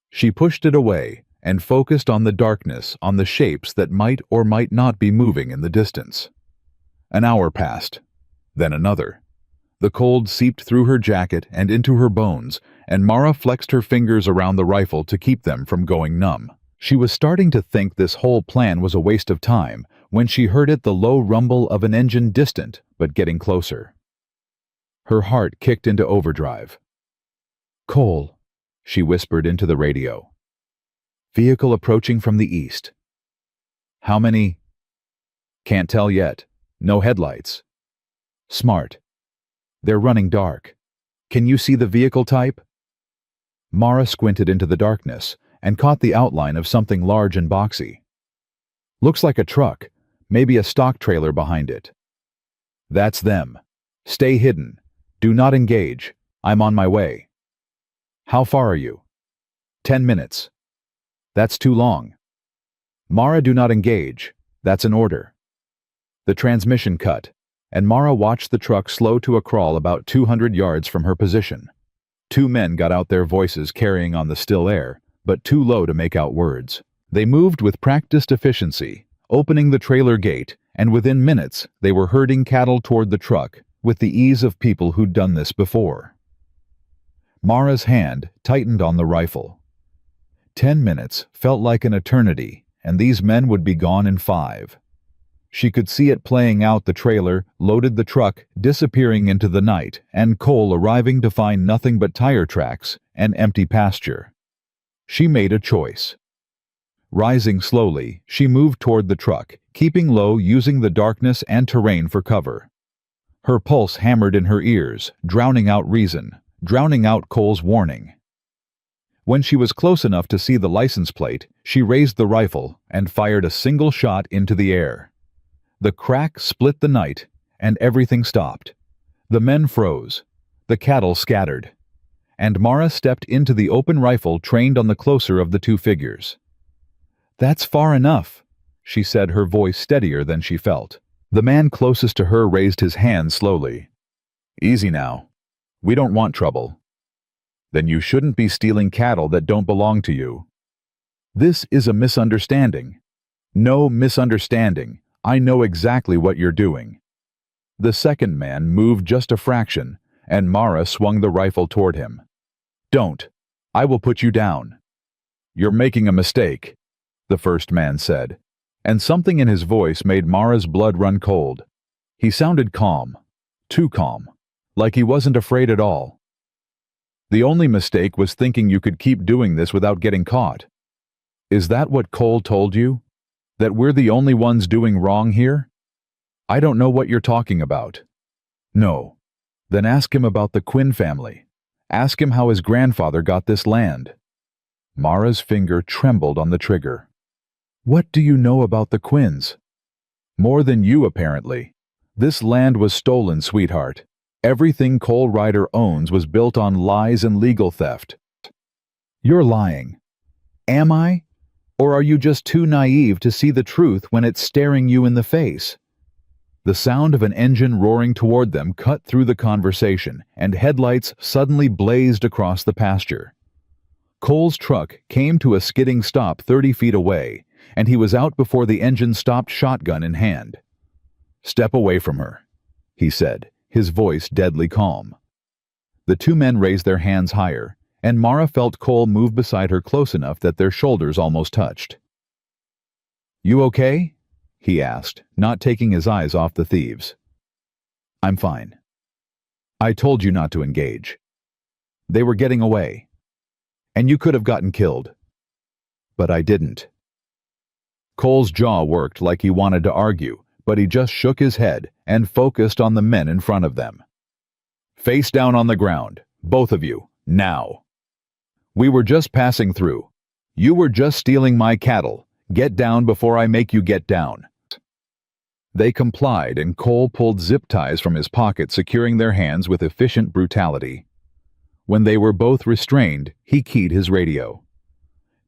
She pushed it away and focused on the darkness, on the shapes that might or might not be moving in the distance. An hour passed, then another. The cold seeped through her jacket and into her bones, and Mara flexed her fingers around the rifle to keep them from going numb. She was starting to think this whole plan was a waste of time when she heard the low rumble of an engine, distant but getting closer. Her heart kicked into overdrive. Cole, she whispered into the radio. Vehicle approaching from the east. How many? Can't tell yet. No headlights. Smart. They're running dark. Can you see the vehicle type? Mara squinted into the darkness and caught the outline of something large and boxy. Looks like a truck, maybe a stock trailer behind it. That's them. Stay hidden. Do not engage. I'm on my way. How far are you? 10 minutes. That's too long. Mara, do not engage. That's an order. The transmission cut, and Mara watched the truck slow to a crawl about 200 yards from her position. 2 men got out, their voices carrying on the still air, but too low to make out words. They moved with practiced efficiency, opening the trailer gate, and within minutes they were herding cattle toward the truck with the ease of people who'd done this before. Mara's hand tightened on the rifle. 10 minutes felt like an eternity, and these men would be gone in 5. She could see it playing out: the trailer, loaded the truck, disappearing into the night, and Cole arriving to find nothing but tire tracks and empty pasture. She made a choice. Rising slowly, she moved toward the truck, keeping low, using the darkness and terrain for cover. Her pulse hammered in her ears, drowning out reason, drowning out Cole's warning. When she was close enough to see the license plate, she raised the rifle and fired a single shot into the air. The crack split the night, and everything stopped. The men froze. The cattle scattered. And Mara stepped into the open rifle, trained on the closer of the 2 figures. That's far enough, she said, her voice steadier than she felt. The man closest to her raised his hand slowly. Easy now. We don't want trouble. Then you shouldn't be stealing cattle that don't belong to you. This is a misunderstanding. No misunderstanding. I know exactly what you're doing. The second man moved just a fraction, and Mara swung the rifle toward him. Don't. I will put you down. You're making a mistake, the first man said, and something in his voice made Mara's blood run cold. He sounded calm, too calm, like he wasn't afraid at all. The only mistake was thinking you could keep doing this without getting caught. Is that what Cole told you? That we're the only ones doing wrong here? I don't know what you're talking about. No. Then ask him about the Quinn family. Ask him how his grandfather got this land. Mara's finger trembled on the trigger. What do you know about the Quinns? More than you, apparently. This land was stolen, sweetheart. Everything Cole Ryder owns was built on lies and legal theft. You're lying. Am I? Or are you just too naive to see the truth when it's staring you in the face? The sound of an engine roaring toward them cut through the conversation, and headlights suddenly blazed across the pasture. Cole's truck came to a skidding stop 30 feet away, and he was out before the engine stopped, shotgun in hand. Step away from her, he said, his voice deadly calm. The two men raised their hands higher, and Mara felt Cole move beside her close enough that their shoulders almost touched. You okay? He asked, not taking his eyes off the thieves. I'm fine. I told you not to engage. They were getting away. And you could have gotten killed. But I didn't. Cole's jaw worked like he wanted to argue, but he just shook his head and focused on the men in front of them. Face down on the ground, both of you, now. We were just passing through. You were just stealing my cattle. Get down before I make you get down. They complied, and Cole pulled zip ties from his pocket, securing their hands with efficient brutality. When they were both restrained, he keyed his radio.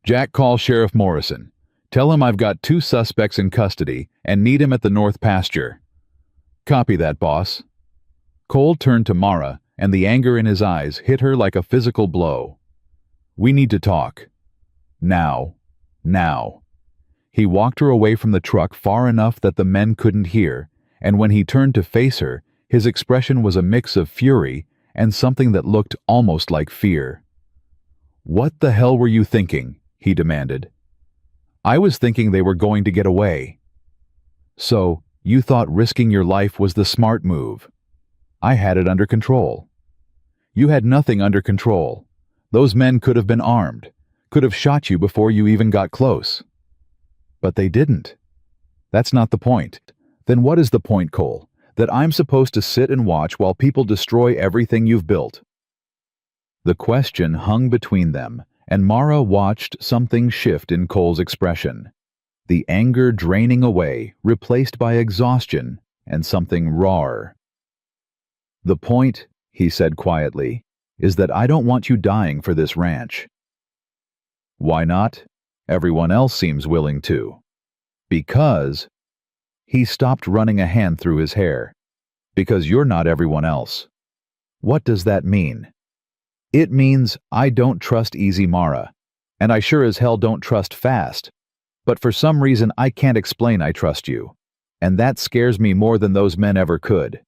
Jack, call Sheriff Morrison. Tell him I've got 2 suspects in custody and need him at the north pasture. Copy that, boss. Cole turned to Mara, and the anger in his eyes hit her like a physical blow. We need to talk. Now. Now. He walked her away from the truck far enough that the men couldn't hear, and when he turned to face her, his expression was a mix of fury and something that looked almost like fear. What the hell were you thinking? He demanded. I was thinking they were going to get away. So, you thought risking your life was the smart move. I had it under control. You had nothing under control. Those men could have been armed, could have shot you before you even got close. But they didn't. That's not the point. Then what is the point, Cole? That I'm supposed to sit and watch while people destroy everything you've built? The question hung between them, and Mara watched something shift in Cole's expression. The anger draining away, replaced by exhaustion and something rawer. The point, he said quietly, is that I don't want you dying for this ranch. Why not? Everyone else seems willing to. Because... He stopped, running a hand through his hair. Because you're not everyone else. What does that mean? It means I don't trust Easy Mara, and I sure as hell don't trust Fast. But for some reason I can't explain I trust you, and that scares me more than those men ever could.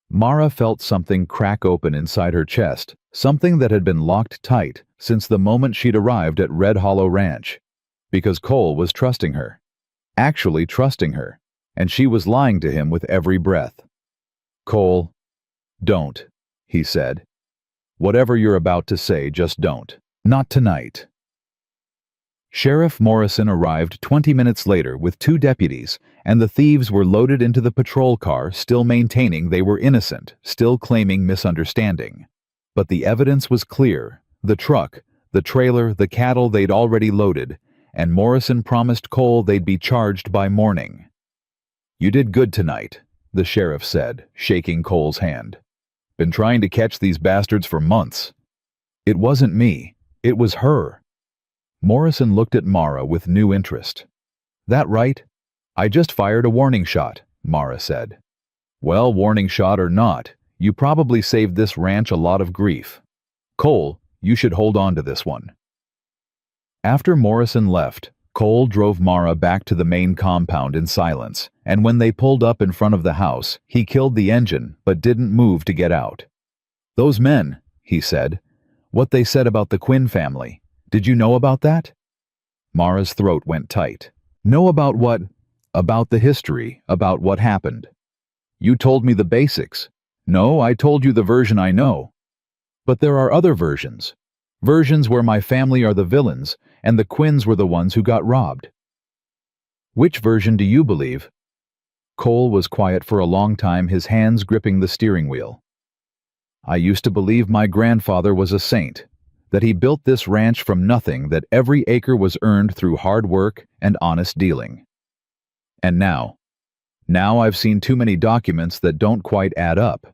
Mara felt something crack open inside her chest, something that had been locked tight since the moment she'd arrived at Red Hollow Ranch. Because Cole was trusting her. Actually trusting her. And she was lying to him with every breath. Cole, don't, he said. Whatever you're about to say, just don't. Not tonight. Sheriff Morrison arrived 20 minutes later with 2 deputies, and the thieves were loaded into the patrol car, still maintaining they were innocent, still claiming misunderstanding. But the evidence was clear. The truck, the trailer, the cattle they'd already loaded, and Morrison promised Cole they'd be charged by morning. You did good tonight, the sheriff said, shaking Cole's hand. Been trying to catch these bastards for months. It wasn't me. It was her. Morrison looked at Mara with new interest. That right? I just fired a warning shot, Mara said. Well, warning shot or not, you probably saved this ranch a lot of grief. Cole, You should hold on to this one." After Morrison left, Cole drove Mara back to the main compound in silence, and when they pulled up in front of the house, he killed the engine but didn't move to get out. "Those men," he said. "What they said about the Quinn family. Did you know about that?" Mara's throat went tight. "Know about what?" "About the history, about what happened." "You told me the basics." "No, I told you the version I know." "But there are other versions. Versions where my family are the villains, and the Quinns were the ones who got robbed." "Which version do you believe?" Cole was quiet for a long time, his hands gripping the steering wheel. "I used to believe my grandfather was a saint, that he built this ranch from nothing, that every acre was earned through hard work and honest dealing. And now I've seen too many documents that don't quite add up.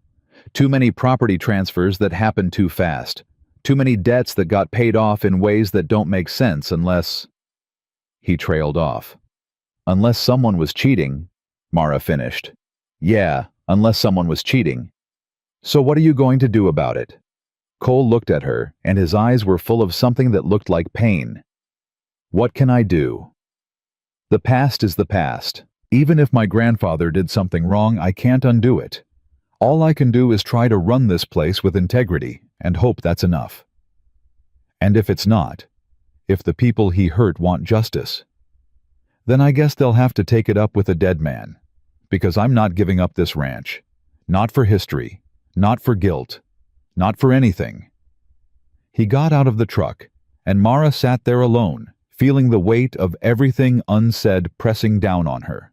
Too many property transfers that happen too fast. Too many debts that got paid off in ways that don't make sense unless—" He trailed off. "Unless someone was cheating," Mara finished. "Yeah, unless someone was cheating. So what are you going to do about it?" Cole looked at her, and his eyes were full of something that looked like pain. "What can I do? The past is the past. Even if my grandfather did something wrong, I can't undo it. All I can do is try to run this place with integrity and hope that's enough. And if it's not, if the people he hurt want justice, then I guess they'll have to take it up with a dead man, because I'm not giving up this ranch. Not for history, not for guilt, not for anything." He got out of the truck, and Mara sat there alone, feeling the weight of everything unsaid pressing down on her,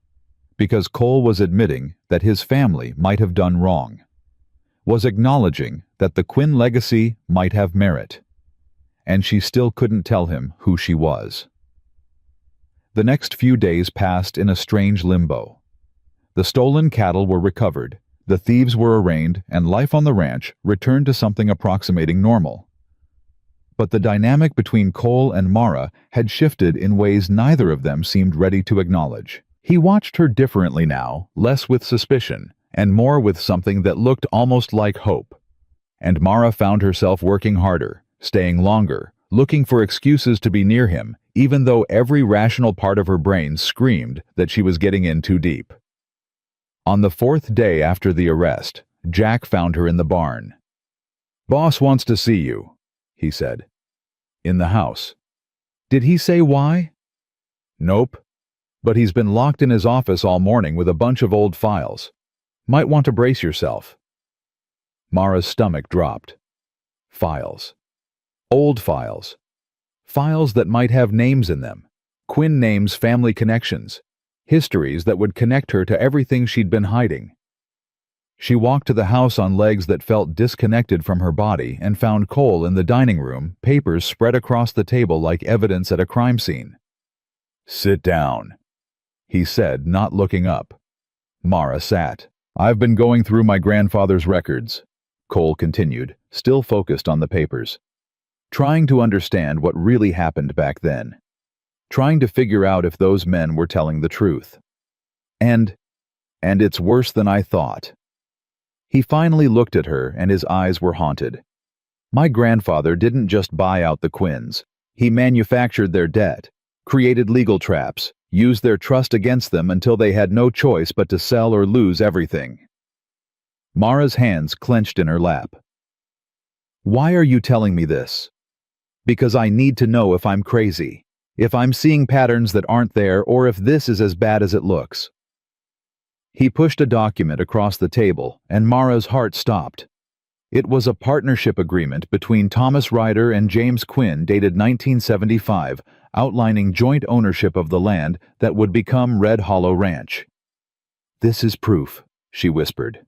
because Cole was admitting that his family might have done wrong, was acknowledging that the Quinn legacy might have merit, and she still couldn't tell him who she was. The next few days passed in a strange limbo. The stolen cattle were recovered, the thieves were arraigned, and life on the ranch returned to something approximating normal. But the dynamic between Cole and Mara had shifted in ways neither of them seemed ready to acknowledge. He watched her differently now, less with suspicion, and more with something that looked almost like hope. And Mara found herself working harder, staying longer, looking for excuses to be near him, even though every rational part of her brain screamed that she was getting in too deep. On the 4th day after the arrest, Jack found her in the barn. "Boss wants to see you," he said. "In the house." "Did he say why?" "Nope. But he's been locked in his office all morning with a bunch of old files. Might want to brace yourself." Mara's stomach dropped. Files. Old files. Files that might have names in them. Quinn names, family connections. Histories that would connect her to everything she'd been hiding. She walked to the house on legs that felt disconnected from her body and found Cole in the dining room, papers spread across the table like evidence at a crime scene. "Sit down," he said, not looking up. Mara sat. "I've been going through my grandfather's records," Cole continued, still focused on the papers. "Trying to understand what really happened back then. Trying to figure out if those men were telling the truth. And it's worse than I thought." He finally looked at her, and his eyes were haunted. "My grandfather didn't just buy out the Quinns. He manufactured their debt, created legal traps, used their trust against them until they had no choice but to sell or lose everything." Mara's hands clenched in her lap. "Why are you telling me this?" "Because I need to know if I'm crazy, if I'm seeing patterns that aren't there, or if this is as bad as it looks." He pushed a document across the table, and Mara's heart stopped. It was a partnership agreement between Thomas Ryder and James Quinn dated 1975, outlining joint ownership of the land that would become Red Hollow Ranch. "This is proof," she whispered.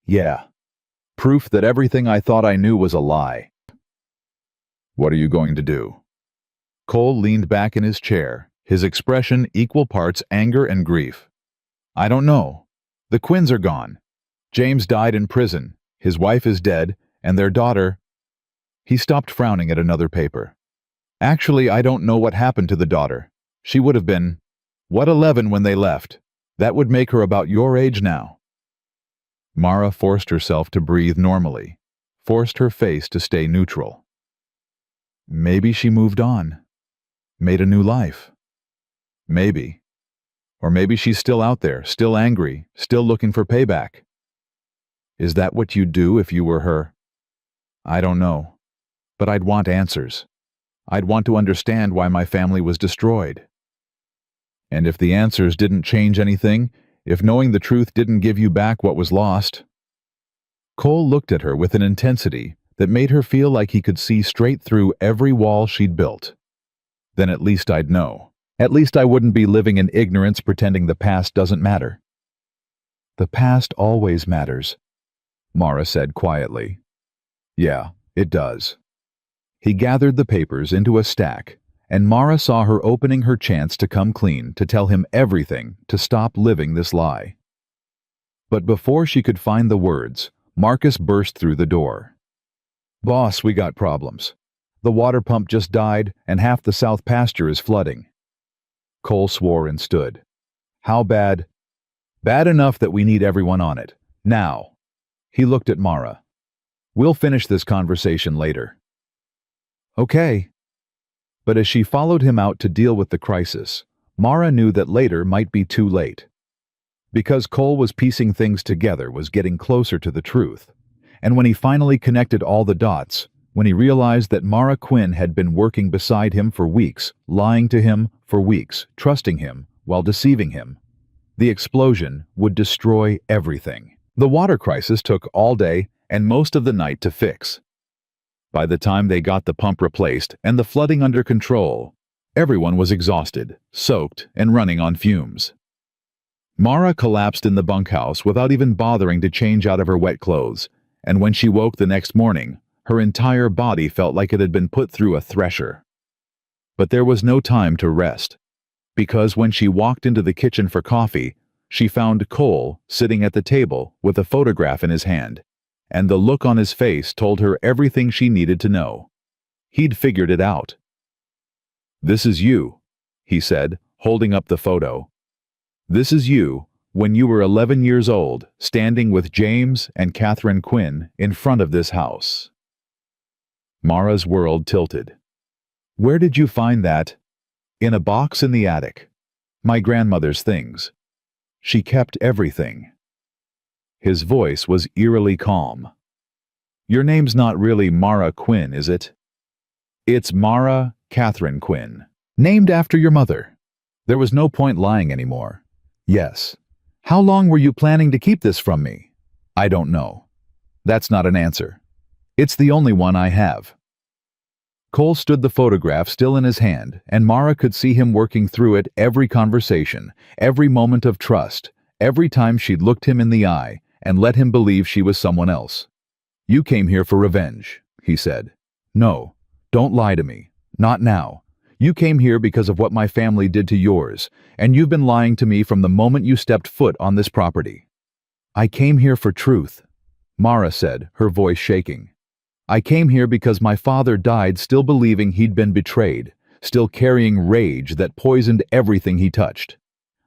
"Yeah, proof that everything I thought I knew was a lie." "What are you going to do?" Cole leaned back in his chair, his expression equal parts anger and grief. "I don't know. The Quinns are gone. James died in prison, his wife is dead, and their daughter—" He stopped, frowning at another paper. "Actually, I don't know what happened to the daughter. She would have been, 11 when they left? That would make her about your age now." Mara forced herself to breathe normally, forced her face to stay neutral. Maybe she moved on, made a new life. Maybe. Or maybe she's still out there, still angry, still looking for payback. Is that what you'd do if you were her? I don't know. But I'd want answers. I'd want to understand why my family was destroyed. And if the answers didn't change anything, if knowing the truth didn't give you back what was lost. Cole looked at her with an intensity that made her feel like he could see straight through every wall she'd built. Then at least I'd know. At least I wouldn't be living in ignorance pretending the past doesn't matter. The past always matters, Mara said quietly. Yeah, it does. He gathered the papers into a stack, and Mara saw her opening her chance to come clean, to tell him everything, to stop living this lie. But before she could find the words, Marcus burst through the door. Boss, we got problems. The water pump just died, and half the south pasture is flooding. Cole swore and stood. How bad? Bad enough that we need everyone on it. Now. He looked at Mara. We'll finish this conversation later. Okay. But as she followed him out to deal with the crisis, Mara knew that later might be too late. Because Cole was piecing things together, was getting closer to the truth. And when he finally connected all the dots, when he realized that Mara Quinn had been working beside him for weeks, lying to him for weeks, trusting him while deceiving him, the explosion would destroy everything. The water crisis took all day and most of the night to fix. By the time they got the pump replaced and the flooding under control, everyone was exhausted, soaked, and running on fumes. Mara collapsed in the bunkhouse without even bothering to change out of her wet clothes, and when she woke the next morning, her entire body felt like it had been put through a thresher. But there was no time to rest, because when she walked into the kitchen for coffee, she found Cole sitting at the table with a photograph in his hand, and the look on his face told her everything she needed to know. He'd figured it out. This is you, he said, holding up the photo. This is you when you were 11 years old, standing with James and Catherine Quinn in front of this house. Mara's world tilted. Where did you find that? In a box in the attic. My grandmother's things. She kept everything. His voice was eerily calm. Your name's not really Mara Quinn, is it? It's Mara Catherine Quinn. Named after your mother. There was no point lying anymore. Yes. How long were you planning to keep this from me? I don't know. That's not an answer. It's the only one I have. Cole stood the photograph still in his hand, and Mara could see him working through it every conversation, every moment of trust, every time she'd looked him in the eye and let him believe she was someone else. You came here for revenge, he said. No, don't lie to me. Not now. You came here because of what my family did to yours, and you've been lying to me from the moment you stepped foot on this property. I came here for truth, Mara said, her voice shaking. I came here because my father died still believing he'd been betrayed, still carrying rage that poisoned everything he touched.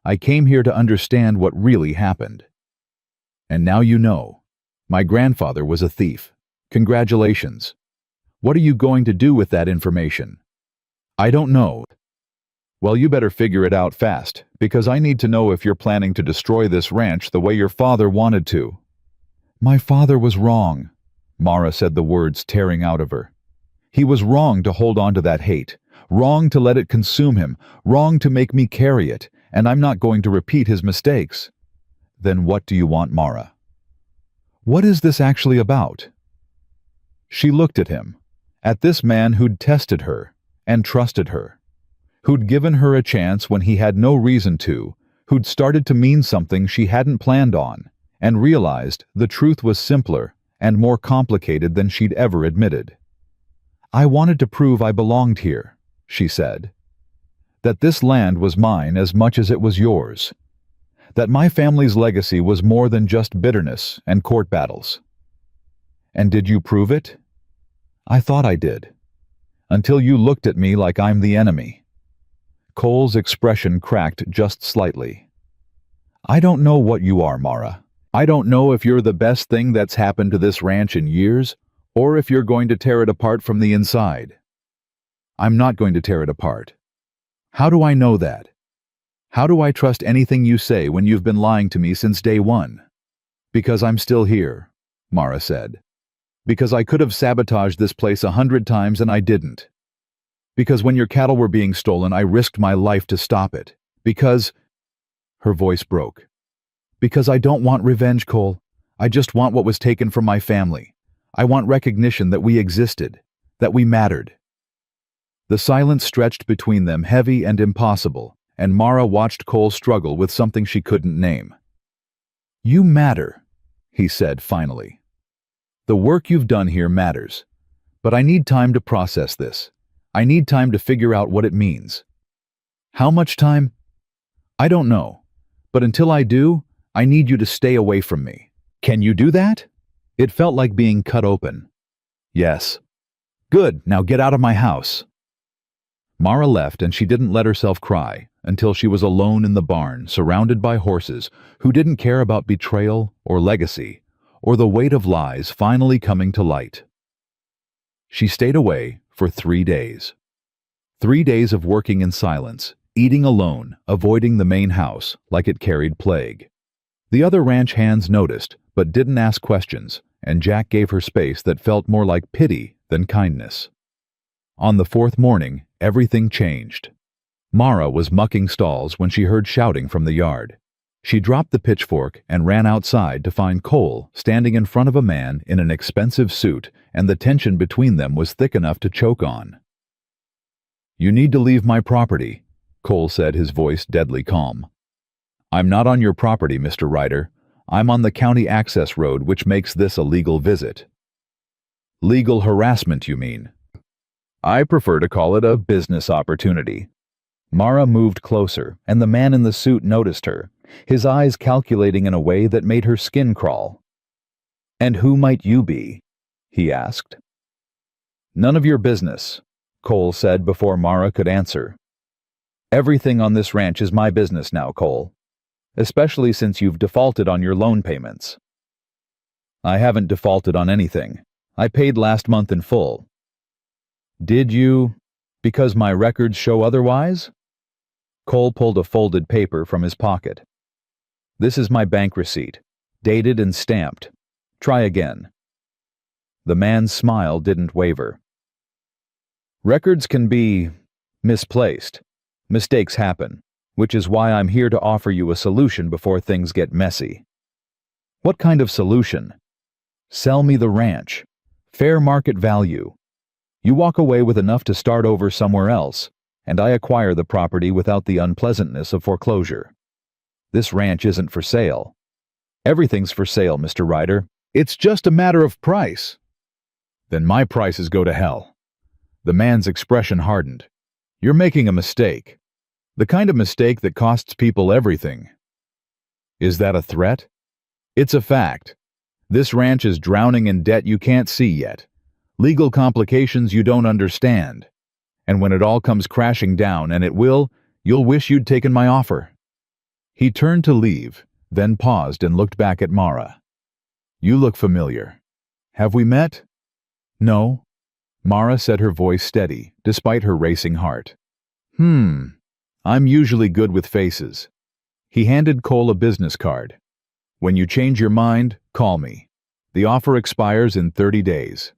I came here to understand what really happened. And now you know. My grandfather was a thief. Congratulations. What are you going to do with that information? I don't know. Well, you better figure it out fast, because I need to know if you're planning to destroy this ranch the way your father wanted to. My father was wrong, Mara said, the words tearing out of her. He was wrong to hold on to that hate, wrong to let it consume him, wrong to make me carry it, and I'm not going to repeat his mistakes. Then what do you want, Mara? What is this actually about? She looked at him, at this man who'd tested her and trusted her, who'd given her a chance when he had no reason to, who'd started to mean something she hadn't planned on, and realized the truth was simpler and more complicated than she'd ever admitted. I wanted to prove I belonged here, she said. That this land was mine as much as it was yours. That my family's legacy was more than just bitterness and court battles. And did you prove it? I thought I did. Until you looked at me like I'm the enemy. Cole's expression cracked just slightly. I don't know what you are, Mara. I don't know if you're the best thing that's happened to this ranch in years, or if you're going to tear it apart from the inside. I'm not going to tear it apart. How do I know that? How do I trust anything you say when you've been lying to me since day one? Because I'm still here, Mara said. Because I could have sabotaged this place 100 times and I didn't. Because when your cattle were being stolen, I risked my life to stop it. Because... Her voice broke. Because I don't want revenge, Cole. I just want what was taken from my family. I want recognition that we existed, that we mattered. The silence stretched between them, heavy and impossible, and Mara watched Cole struggle with something she couldn't name. You matter, he said finally. The work you've done here matters. But I need time to process this. I need time to figure out what it means. How much time? I don't know. But until I do, I need you to stay away from me. Can you do that? It felt like being cut open. Yes. Good, now get out of my house. Mara left, and she didn't let herself cry until she was alone in the barn, surrounded by horses who didn't care about betrayal or legacy, or the weight of lies finally coming to light. She stayed away for 3 days. 3 days of working in silence, eating alone, avoiding the main house like it carried plague. The other ranch hands noticed, but didn't ask questions, and Jack gave her space that felt more like pity than kindness. On the 4th morning, everything changed. Mara was mucking stalls when she heard shouting from the yard. She dropped the pitchfork and ran outside to find Cole standing in front of a man in an expensive suit, and the tension between them was thick enough to choke on. You need to leave my property, Cole said, his voice deadly calm. I'm not on your property, Mr. Ryder. I'm on the county access road, which makes this a legal visit. Legal harassment, you mean? I prefer to call it a business opportunity. Mara moved closer, and the man in the suit noticed her, his eyes calculating in a way that made her skin crawl. And who might you be? He asked. None of your business, Cole said before Mara could answer. Everything on this ranch is my business now, Cole. Especially since you've defaulted on your loan payments. I haven't defaulted on anything. I paid last month in full. Did you? Because my records show otherwise? Cole pulled a folded paper from his pocket. This is my bank receipt, dated and stamped. Try again. The man's smile didn't waver. Records can be misplaced. Mistakes happen, which is why I'm here to offer you a solution before things get messy. What kind of solution? Sell me the ranch. Fair market value. You walk away with enough to start over somewhere else, and I acquire the property without the unpleasantness of foreclosure. This ranch isn't for sale. Everything's for sale, Mr. Ryder. It's just a matter of price. Then my prices go to hell. The man's expression hardened. You're making a mistake. The kind of mistake that costs people everything. Is that a threat? It's a fact. This ranch is drowning in debt you can't see yet. Legal complications you don't understand. And when it all comes crashing down, and it will, you'll wish you'd taken my offer. He turned to leave, then paused and looked back at Mara. You look familiar. Have we met? No. Mara said, her voice steady, despite her racing heart. I'm usually good with faces. He handed Cole a business card. When you change your mind, call me. The offer expires in 30 days.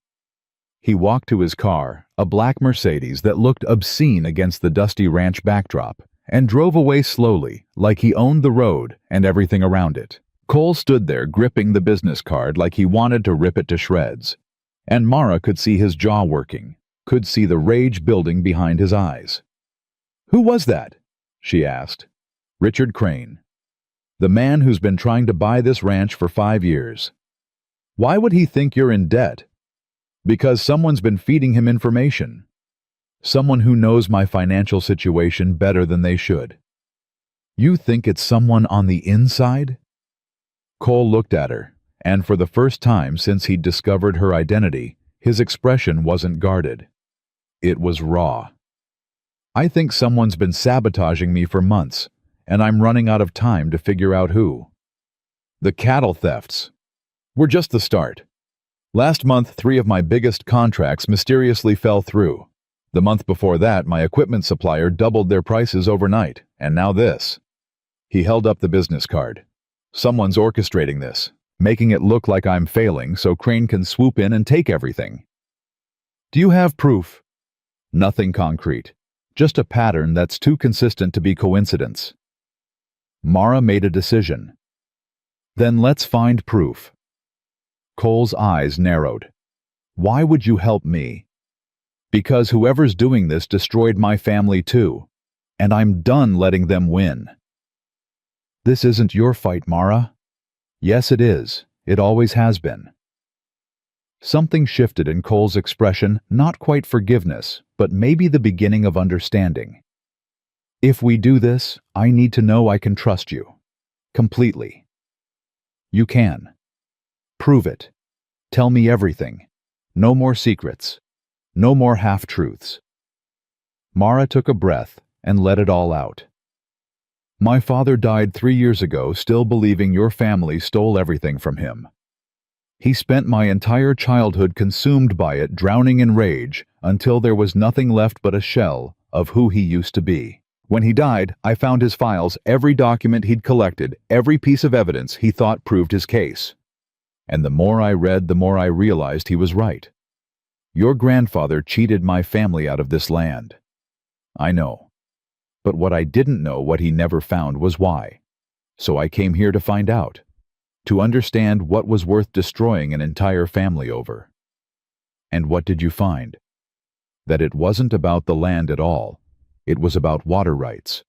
He walked to his car, a black Mercedes that looked obscene against the dusty ranch backdrop, and drove away slowly, like he owned the road and everything around it. Cole stood there gripping the business card like he wanted to rip it to shreds. And Mara could see his jaw working, could see the rage building behind his eyes. Who was that? She asked. Richard Crane. The man who's been trying to buy this ranch for 5 years. Why would he think you're in debt? Because someone's been feeding him information. Someone who knows my financial situation better than they should. You think it's someone on the inside? Cole looked at her, and for the first time since he'd discovered her identity, his expression wasn't guarded. It was raw. I think someone's been sabotaging me for months, and I'm running out of time to figure out who. The cattle thefts were just the start. Last month, 3 of my biggest contracts mysteriously fell through. The month before that, my equipment supplier doubled their prices overnight, and now this. He held up the business card. Someone's orchestrating this, making it look like I'm failing so Crane can swoop in and take everything. Do you have proof? Nothing concrete. Just a pattern that's too consistent to be coincidence. Mara made a decision. Then let's find proof. Cole's eyes narrowed. Why would you help me? Because whoever's doing this destroyed my family too, and I'm done letting them win. This isn't your fight, Mara. Yes, it is. It always has been. Something shifted in Cole's expression, not quite forgiveness, but maybe the beginning of understanding. If we do this, I need to know I can trust you. Completely. You can. Prove it. Tell me everything. No more secrets. No more half-truths. Mara took a breath and let it all out. My father died 3 years ago, still believing your family stole everything from him. He spent my entire childhood consumed by it, drowning in rage, until there was nothing left but a shell of who he used to be. When he died, I found his files, every document he'd collected, every piece of evidence he thought proved his case. And the more I read, the more I realized he was right. Your grandfather cheated my family out of this land. I know. But what I didn't know, what he never found, was why. So I came here to find out. To understand what was worth destroying an entire family over. And what did you find? That it wasn't about the land at all. It was about water rights.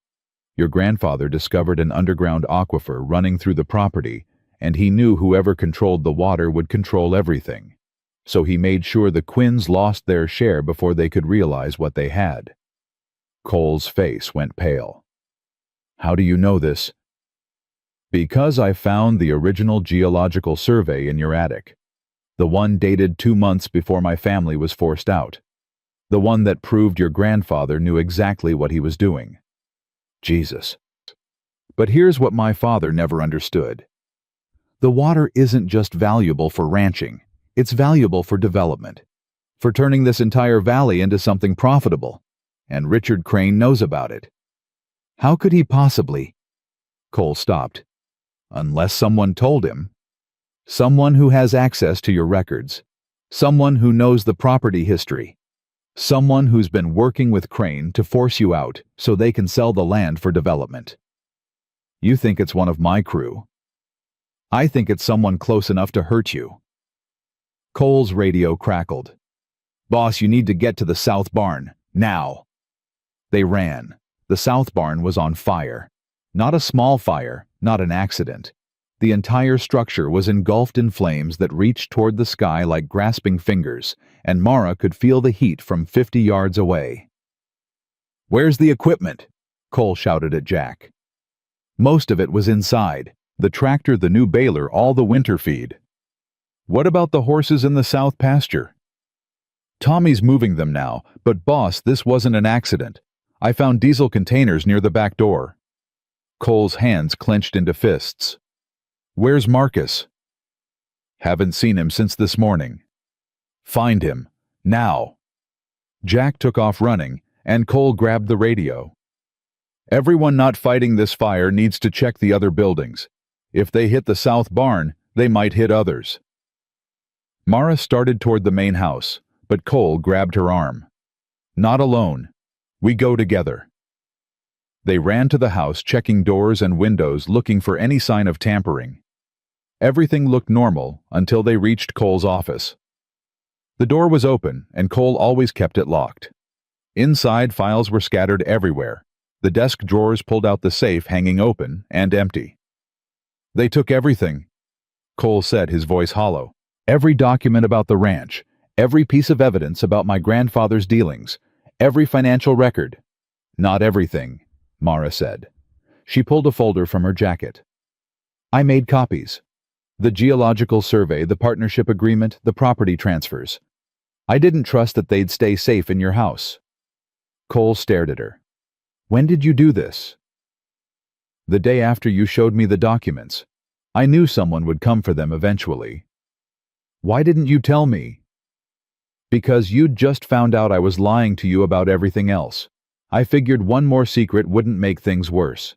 Your grandfather discovered an underground aquifer running through the property, and he knew whoever controlled the water would control everything. So he made sure the Quinns lost their share before they could realize what they had. Cole's face went pale. How do you know this? Because I found the original geological survey in your attic. The one dated 2 months before my family was forced out. The one that proved your grandfather knew exactly what he was doing. Jesus. But here's what my father never understood. The water isn't just valuable for ranching. It's valuable for development. For turning this entire valley into something profitable. And Richard Crane knows about it. How could he possibly? Cole stopped. Unless someone told him. Someone who has access to your records. Someone who knows the property history. Someone who's been working with Crane to force you out so they can sell the land for development. You think it's one of my crew. I think it's someone close enough to hurt you. Cole's radio crackled. Boss, you need to get to the south barn, now. They ran. The south barn was on fire. Not a small fire, not an accident. The entire structure was engulfed in flames that reached toward the sky like grasping fingers, and Mara could feel the heat from 50 yards away. Where's the equipment? Cole shouted at Jack. Most of it was inside. The tractor, the new baler, all the winter feed. What about the horses in the south pasture? Tommy's moving them now, but boss, this wasn't an accident. I found diesel containers near the back door. Cole's hands clenched into fists. Where's Marcus? Haven't seen him since this morning. Find him. Now. Jack took off running, and Cole grabbed the radio. Everyone not fighting this fire needs to check the other buildings. If they hit the south barn, they might hit others. Mara started toward the main house, but Cole grabbed her arm. Not alone. We go together. They ran to the house, checking doors and windows, looking for any sign of tampering. Everything looked normal until they reached Cole's office. The door was open, and Cole always kept it locked. Inside, files were scattered everywhere. The desk drawers pulled out, the safe hanging open and empty. They took everything, Cole said, his voice hollow. Every document about the ranch, every piece of evidence about my grandfather's dealings, every financial record. Not everything, Mara said. She pulled a folder from her jacket. I made copies. The geological survey, the partnership agreement, the property transfers. I didn't trust that they'd stay safe in your house. Cole stared at her. When did you do this? The day after you showed me the documents. I knew someone would come for them eventually. Why didn't you tell me? Because you'd just found out I was lying to you about everything else. I figured one more secret wouldn't make things worse.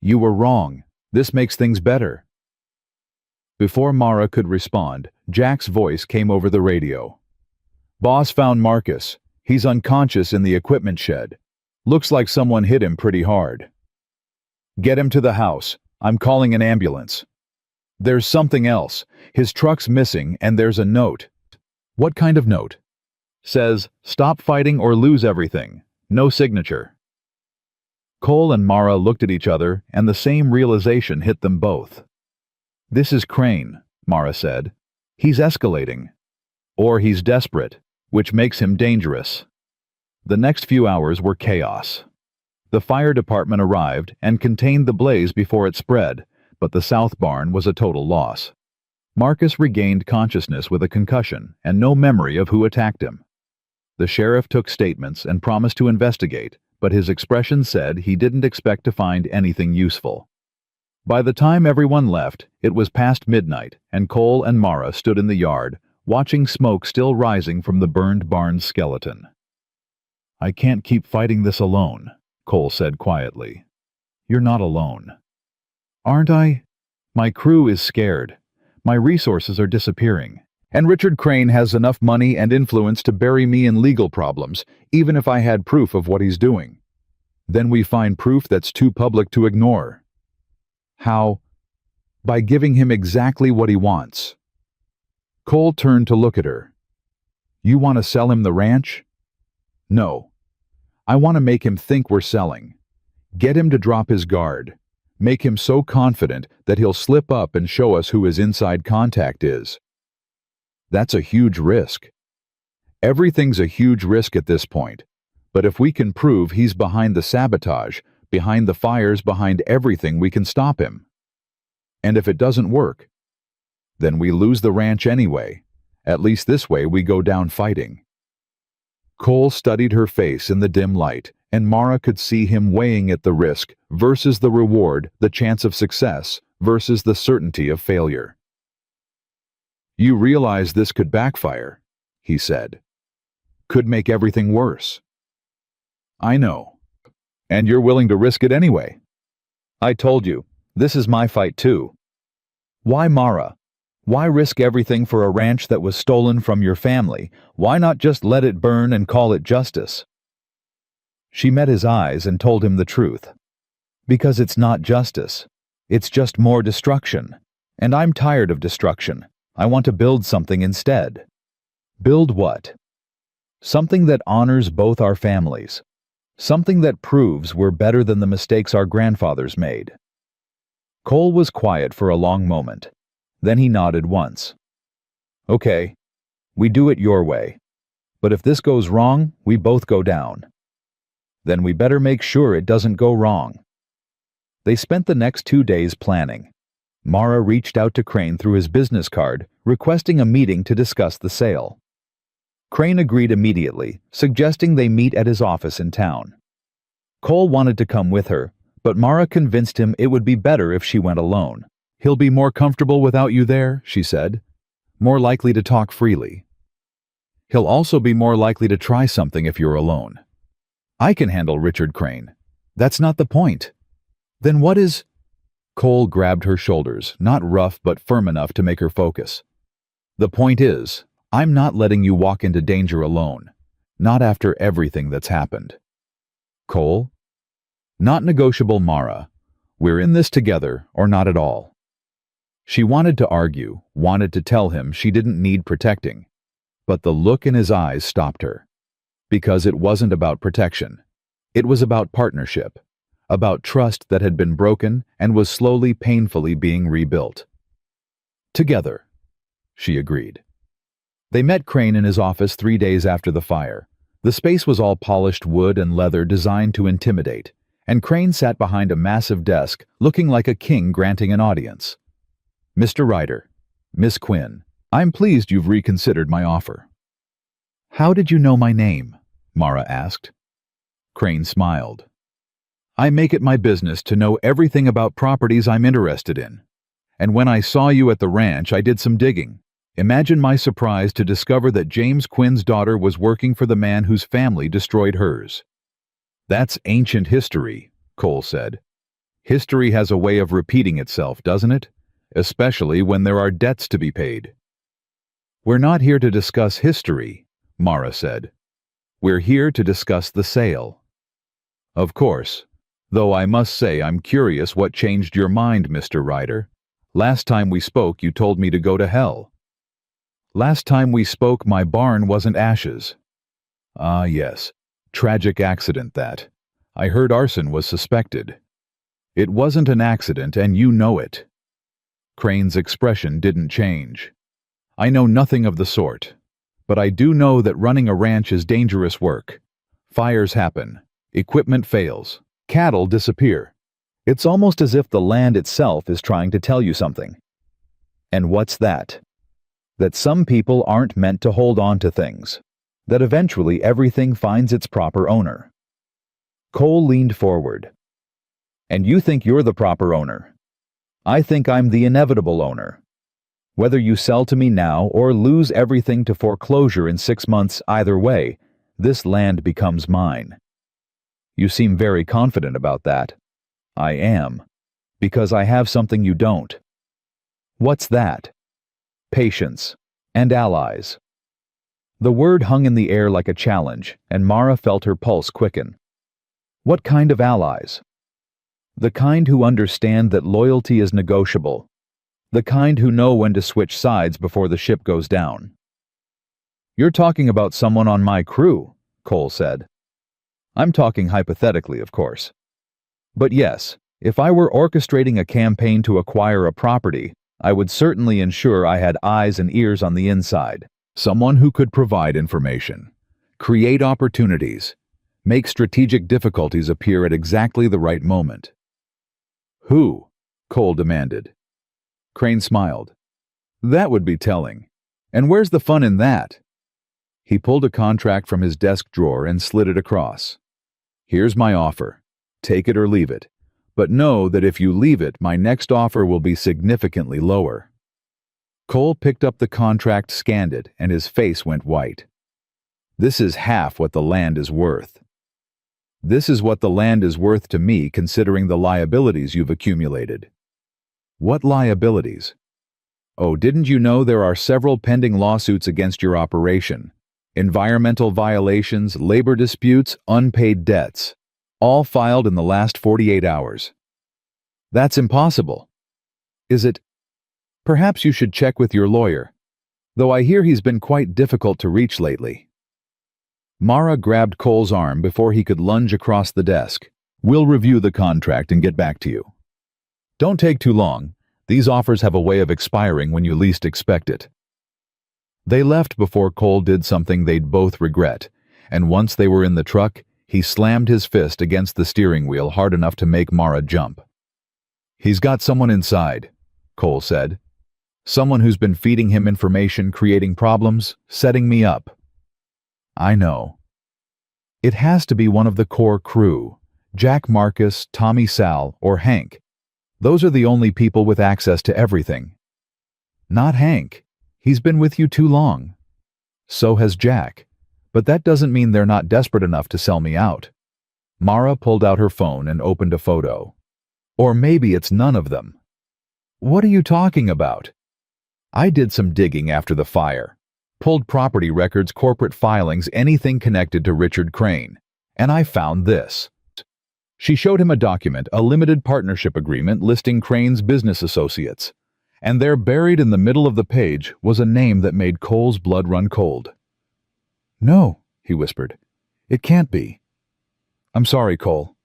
You were wrong. This makes things better. Before Mara could respond, Jack's voice came over the radio. Boss found Marcus. He's unconscious in the equipment shed. Looks like someone hit him pretty hard. Get him to the house. I'm calling an ambulance. There's something else. His truck's missing and there's a note. What kind of note? Says, stop fighting or lose everything. No signature. Cole and Mara looked at each other and the same realization hit them both. This is Crane, Mara said. He's escalating. Or he's desperate, which makes him dangerous. The next few hours were chaos. The fire department arrived and contained the blaze before it spread, but the south barn was a total loss. Marcus regained consciousness with a concussion and no memory of who attacked him. The sheriff took statements and promised to investigate, but his expression said he didn't expect to find anything useful. By the time everyone left, it was past midnight, and Cole and Mara stood in the yard, watching smoke still rising from the burned barn's skeleton. I can't keep fighting this alone, Cole said quietly. You're not alone. Aren't I? My crew is scared. My resources are disappearing. And Richard Crane has enough money and influence to bury me in legal problems, even if I had proof of what he's doing. Then we find proof that's too public to ignore. How? By giving him exactly what he wants. Cole turned to look at her. You want to sell him the ranch? No. I want to make him think we're selling. Get him to drop his guard. Make him so confident that he'll slip up and show us who his inside contact is. That's a huge risk. Everything's a huge risk at this point, but if we can prove he's behind the sabotage, behind the fires, behind everything, we can stop him. And if it doesn't work, then we lose the ranch anyway. At least this way we go down fighting. Cole studied her face in the dim light, and Mara could see him weighing at the risk versus the reward, the chance of success versus the certainty of failure. You realize this could backfire, he said. Could make everything worse. I know. And you're willing to risk it anyway. I told you, this is my fight too. Why Mara? Why risk everything for a ranch that was stolen from your family? Why not just let it burn and call it justice? She met his eyes and told him the truth. Because it's not justice. It's just more destruction. And I'm tired of destruction. I want to build something instead. Build what? Something that honors both our families. Something that proves we're better than the mistakes our grandfathers made. Cole was quiet for a long moment. Then he nodded once. Okay, we do it your way. But if this goes wrong, we both go down. Then we better make sure it doesn't go wrong. They spent the next 2 days planning. Mara reached out to Crane through his business card, requesting a meeting to discuss the sale. Crane agreed immediately, suggesting they meet at his office in town. Cole wanted to come with her, but Mara convinced him it would be better if she went alone. He'll be more comfortable without you there, she said. More likely to talk freely. He'll also be more likely to try something if you're alone. I can handle Richard Crane. That's not the point. Then what is... Cole grabbed her shoulders, not rough but firm enough to make her focus. The point is, I'm not letting you walk into danger alone. Not after everything that's happened. Cole? Not negotiable, Mara. We're in this together, or not at all. She wanted to argue, wanted to tell him she didn't need protecting. But the look in his eyes stopped her. Because it wasn't about protection. It was about partnership. About trust that had been broken and was slowly, painfully being rebuilt. Together, she agreed. They met Crane in his office 3 days after the fire. The space was all polished wood and leather designed to intimidate, and Crane sat behind a massive desk, looking like a king granting an audience. Mr. Ryder, Miss Quinn, I'm pleased you've reconsidered my offer. How did you know my name? Mara asked. Crane smiled. I make it my business to know everything about properties I'm interested in. And when I saw you at the ranch, I did some digging. Imagine my surprise to discover that James Quinn's daughter was working for the man whose family destroyed hers. That's ancient history, Cole said. History has a way of repeating itself, doesn't it? Especially when there are debts to be paid. We're not here to discuss history, Mara said. We're here to discuss the sale. Of course, though I must say I'm curious what changed your mind, Mr. Ryder. Last time we spoke, you told me to go to hell. Last time we spoke, my barn wasn't ashes. Ah, yes. Tragic accident that. I heard arson was suspected. It wasn't an accident, and you know it. Crane's expression didn't change. I know nothing of the sort, but I do know that running a ranch is dangerous work. Fires happen, equipment fails, cattle disappear. It's almost as if the land itself is trying to tell you something. And what's that? That some people aren't meant to hold on to things. That eventually everything finds its proper owner. Cole leaned forward. And you think you're the proper owner? I think I'm the inevitable owner. Whether you sell to me now or lose everything to foreclosure in 6 months, either way, this land becomes mine. You seem very confident about that. I am. Because I have something you don't. What's that? Patience. And allies. The word hung in the air like a challenge, and Mara felt her pulse quicken. What kind of allies? The kind who understand that loyalty is negotiable. The kind who know when to switch sides before the ship goes down. You're talking about someone on my crew, Cole said. I'm talking hypothetically, of course. But yes, if I were orchestrating a campaign to acquire a property, I would certainly ensure I had eyes and ears on the inside. Someone who could provide information, create opportunities, make strategic difficulties appear at exactly the right moment. Who? Cole demanded. Crane smiled. That would be telling. And where's the fun in that? He pulled a contract from his desk drawer and slid it across. Here's my offer. Take it or leave it. But know that if you leave it, my next offer will be significantly lower. Cole picked up the contract, scanned it, and his face went white. This is half what the land is worth. This is what the land is worth to me, considering the liabilities you've accumulated. What liabilities? Oh, didn't you know there are several pending lawsuits against your operation? Environmental violations, labor disputes, unpaid debts. All filed in the last 48 hours. That's impossible. Is it? Perhaps you should check with your lawyer, though I hear he's been quite difficult to reach lately. Mara grabbed Cole's arm before he could lunge across the desk. We'll review the contract and get back to you. Don't take too long. These offers have a way of expiring when you least expect it. They left before Cole did something they'd both regret, and once they were in the truck, he slammed his fist against the steering wheel hard enough to make Mara jump. He's got someone inside, Cole said. Someone who's been feeding him information, creating problems, setting me up. I know. It has to be one of the core crew. Jack Marcus, Tommy Sal, or Hank. Those are the only people with access to everything. Not Hank. He's been with you too long. So has Jack. But that doesn't mean they're not desperate enough to sell me out. Mara pulled out her phone and opened a photo. Or maybe it's none of them. What are you talking about? I did some digging after the fire. Pulled property records, corporate filings, anything connected to Richard Crane. And I found this. She showed him a document, a limited partnership agreement listing Crane's business associates. And there, buried in the middle of the page, was a name that made Cole's blood run cold. No, he whispered. It can't be. I'm sorry, Cole.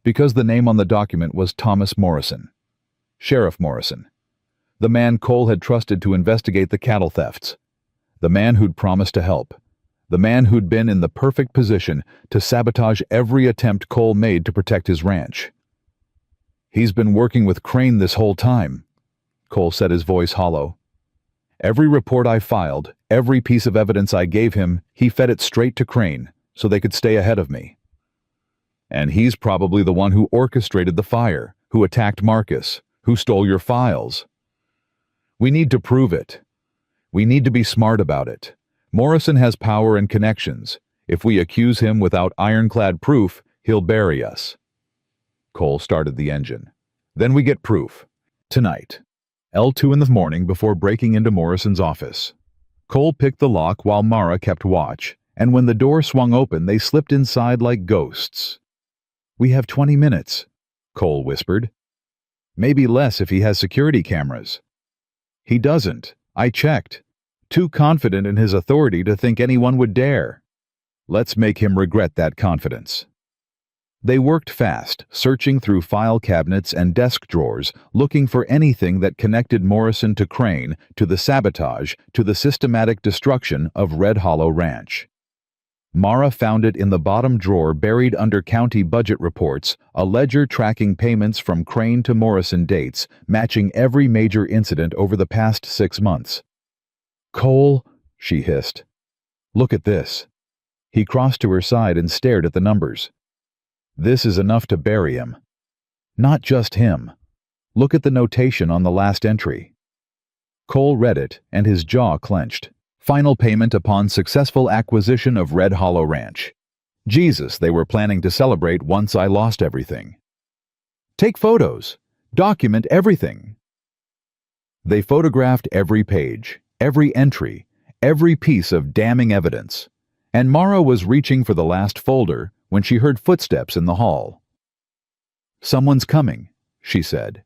Because the name on the document was Thomas Morrison. Sheriff Morrison. The man Cole had trusted to investigate the cattle thefts. The man who'd promised to help. The man who'd been in the perfect position to sabotage every attempt Cole made to protect his ranch. He's been working with Crane this whole time, Cole said, his voice hollow. Every report I filed, every piece of evidence I gave him, he fed it straight to Crane, so they could stay ahead of me. And he's probably the one who orchestrated the fire, who attacked Marcus, who stole your files. We need to prove it. We need to be smart about it. Morrison has power and connections. If we accuse him without ironclad proof, he'll bury us. Cole started the engine. Then we get proof. Tonight. L2 in the morning before breaking into Morrison's office. Cole picked the lock while Mara kept watch, and when the door swung open, they slipped inside like ghosts. "We have 20 minutes," Cole whispered. "Maybe less if he has security cameras." "He doesn't. I checked. Too confident in his authority to think anyone would dare." "Let's make him regret that confidence." They worked fast, searching through file cabinets and desk drawers, looking for anything that connected Morrison to Crane, to the sabotage, to the systematic destruction of Red Hollow Ranch. Mara found it in the bottom drawer buried under county budget reports, a ledger tracking payments from Crane to Morrison dates, matching every major incident over the past 6 months. "Cole," she hissed. "Look at this." He crossed to her side and stared at the numbers. "This is enough to bury him." "Not just him. Look at the notation on the last entry." Cole read it, and his jaw clenched. Final payment upon successful acquisition of Red Hollow Ranch. Jesus, they were planning to celebrate once I lost everything. "Take photos. Document everything." They photographed every page, every entry, every piece of damning evidence. And Mara was reaching for the last folder when she heard footsteps in the hall. "Someone's coming," she said.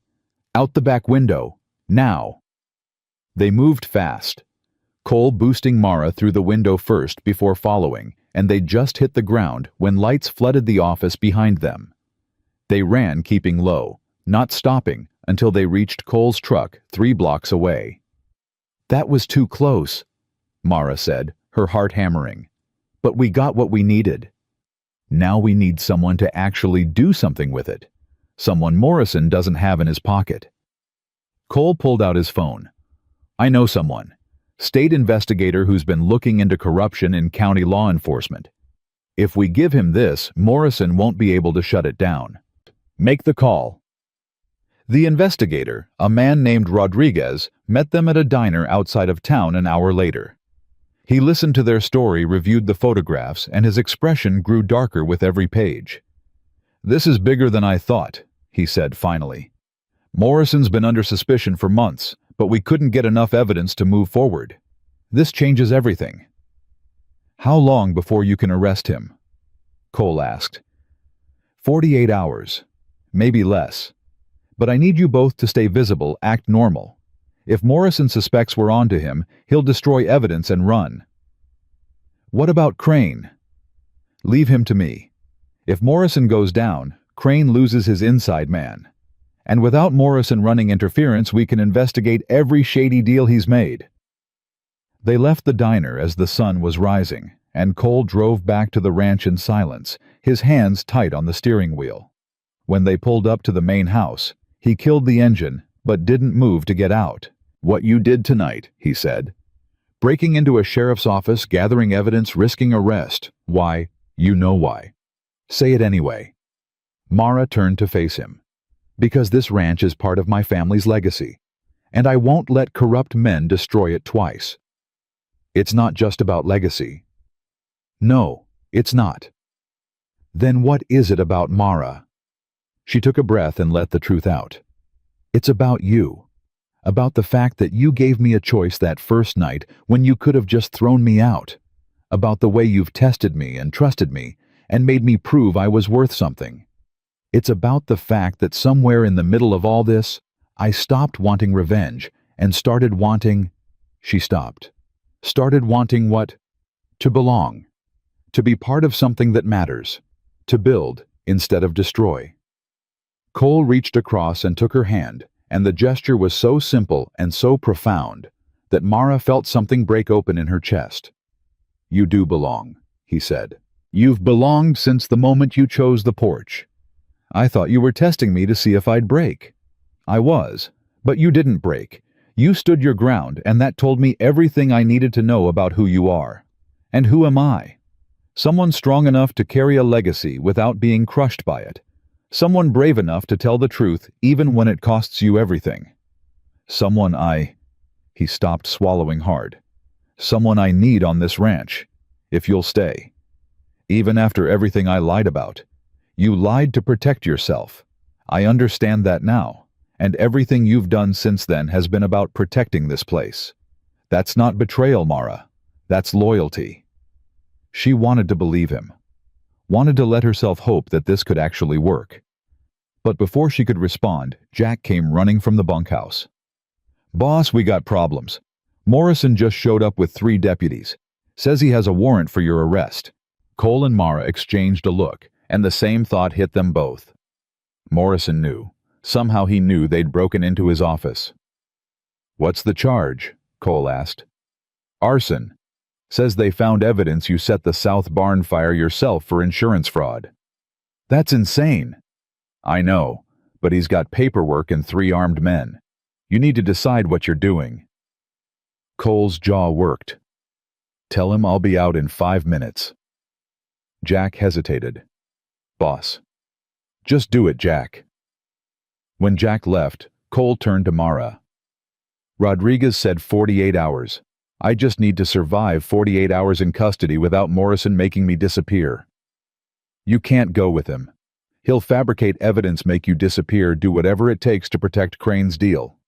"Out the back window. Now." They moved fast. Cole boosting Mara through the window first before following, and they just hit the ground when lights flooded the office behind them. They ran, keeping low, not stopping until they reached Cole's truck 3 blocks away. "That was too close," Mara said, her heart hammering. "But we got what we needed. Now we need someone to actually do something with it. Someone Morrison doesn't have in his pocket." Cole pulled out his phone. "I know someone. State investigator who's been looking into corruption in county law enforcement. If we give him this, Morrison won't be able to shut it down. Make the call." The investigator, a man named Rodriguez, met them at a diner outside of town an hour later. He listened to their story, reviewed the photographs, and his expression grew darker with every page. "This is bigger than I thought," he said finally. "Morrison's been under suspicion for months, but we couldn't get enough evidence to move forward. This changes everything." "How long before you can arrest him?" Cole asked. 48 hours. Maybe less. But I need you both to stay visible, act normal. If Morrison suspects we're onto him, he'll destroy evidence and run." "What about Crane?" "Leave him to me. If Morrison goes down, Crane loses his inside man. And without Morrison running interference, we can investigate every shady deal he's made." They left the diner as the sun was rising, and Cole drove back to the ranch in silence, his hands tight on the steering wheel. When they pulled up to the main house, he killed the engine, but didn't move to get out. "What you did tonight," he said. "Breaking into a sheriff's office, gathering evidence, risking arrest. Why? You know why. Say it anyway." Mara turned to face him. "Because this ranch is part of my family's legacy, and I won't let corrupt men destroy it twice." "It's not just about legacy." "No, it's not." "Then what is it about Mara?" She took a breath and let the truth out. "It's about you. About the fact that you gave me a choice that first night when you could have just thrown me out. About the way you've tested me and trusted me and made me prove I was worth something. It's about the fact that somewhere in the middle of all this, I stopped wanting revenge and started wanting..." She stopped. "Started wanting what? To belong. To be part of something that matters. To build instead of destroy." Cole reached across and took her hand, and the gesture was so simple and so profound that Mara felt something break open in her chest. "You do belong," he said. "You've belonged since the moment you chose the porch. I thought you were testing me to see if I'd break. I was, but you didn't break. You stood your ground, and that told me everything I needed to know about who you are. And who am I? Someone strong enough to carry a legacy without being crushed by it. Someone brave enough to tell the truth even when it costs you everything. Someone He stopped, swallowing hard. Someone I need on this ranch, if you'll stay. Even after everything I lied about. You lied to protect yourself. I understand that now, and everything you've done since then has been about protecting this place. That's not betrayal, Mara. That's loyalty. She wanted to believe him. Wanted to let herself hope that this could actually work. But before she could respond, Jack came running from the bunkhouse. "Boss, we got problems. Morrison just showed up with 3 deputies. Says he has a warrant for your arrest." Cole and Mara exchanged a look, and the same thought hit them both. Morrison knew. Somehow he knew they'd broken into his office. "What's the charge?" Cole asked. "Arson. Says they found evidence you set the South Barn fire yourself for insurance fraud." "That's insane." "I know, but he's got paperwork and 3 armed men. You need to decide what you're doing." Cole's jaw worked. "Tell him I'll be out in 5 minutes." Jack hesitated. "Boss." "Just do it, Jack." When Jack left, Cole turned to Mara. "Rodriguez said 48 hours. I just need to survive 48 hours in custody without Morrison making me disappear." "You can't go with him. He'll fabricate evidence, make you disappear, do whatever it takes to protect Crane's deal.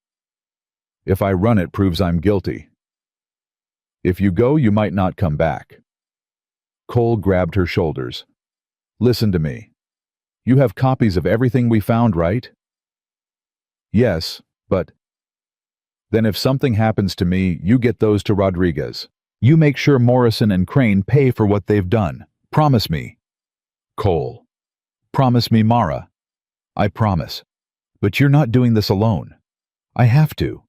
If I run it proves I'm guilty. If you go, you might not come back." Cole grabbed her shoulders. "Listen to me. You have copies of everything we found, right?" "Yes, but..." "Then if something happens to me, you get those to Rodriguez. You make sure Morrison and Crane pay for what they've done. Promise me." "Cole." "Promise me, Mara." "I promise. But you're not doing this alone." "I have to."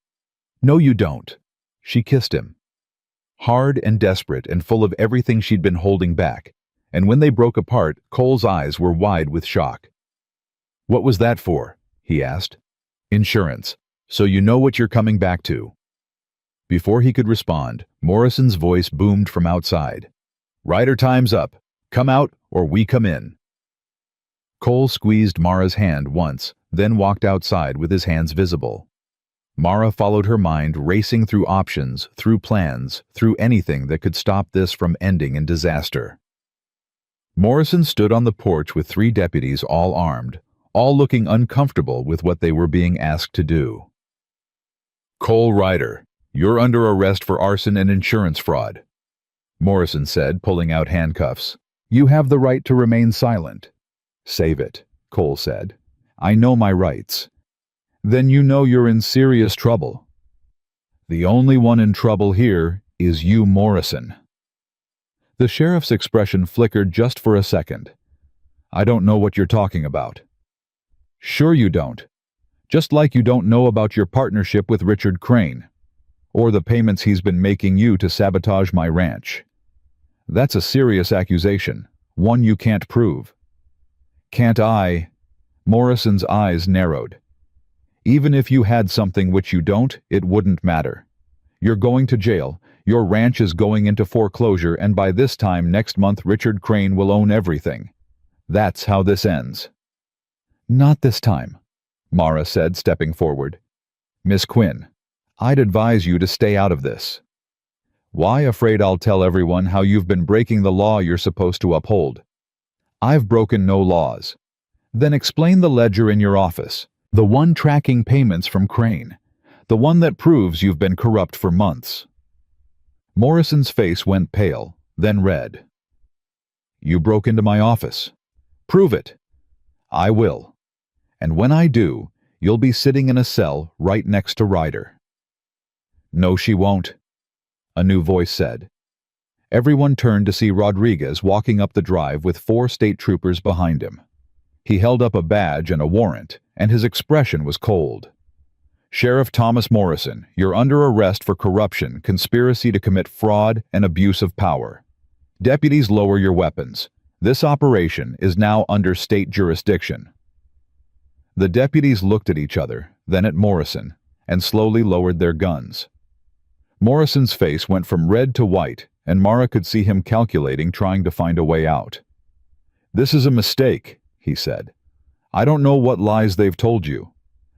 "No, you don't." She kissed him. Hard and desperate and full of everything she'd been holding back, and when they broke apart, Cole's eyes were wide with shock. "What was that for?" he asked. "Insurance. So you know what you're coming back to." Before he could respond, Morrison's voice boomed from outside. "Rider, time's up. Come out or we come in." Cole squeezed Mara's hand once, then walked outside with his hands visible. Mara followed her mind, racing through options, through plans, through anything that could stop this from ending in disaster. Morrison stood on the porch with 3 deputies, all armed, all looking uncomfortable with what they were being asked to do. "Cole Ryder, you're under arrest for arson and insurance fraud," Morrison said, pulling out handcuffs. "You have the right to remain silent." "Save it," Cole said. "I know my rights." "Then you know you're in serious trouble." "The only one in trouble here is you, Morrison." The sheriff's expression flickered just for a second. "I don't know what you're talking about." "Sure you don't. Just like you don't know about your partnership with Richard Crane, or the payments he's been making you to sabotage my ranch. That's a serious accusation, one you can't prove." "Can't I?" Morrison's eyes narrowed. "Even if you had something which you don't, it wouldn't matter. You're going to jail, your ranch is going into foreclosure, and by this time next month Richard Crane will own everything. That's how this ends." "Not this time," Mara said, stepping forward. "Miss Quinn, I'd advise you to stay out of this." "Why? Afraid I'll tell everyone how you've been breaking the law you're supposed to uphold." "I've broken no laws." "Then explain the ledger in your office. The one tracking payments from Crane. The one that proves you've been corrupt for months." Morrison's face went pale, then red. "You broke into my office. Prove it." "I will. And when I do, you'll be sitting in a cell right next to Ryder." "No, she won't," a new voice said. Everyone turned to see Rodriguez walking up the drive with 4 state troopers behind him. He held up a badge and a warrant, and his expression was cold. "Sheriff Thomas Morrison, you're under arrest for corruption, conspiracy to commit fraud, and abuse of power. Deputies, lower your weapons. This operation is now under state jurisdiction." The deputies looked at each other, then at Morrison, and slowly lowered their guns. Morrison's face went from red to white, and Mara could see him calculating, trying to find a way out. "This is a mistake," he said. "I don't know what lies they've told you.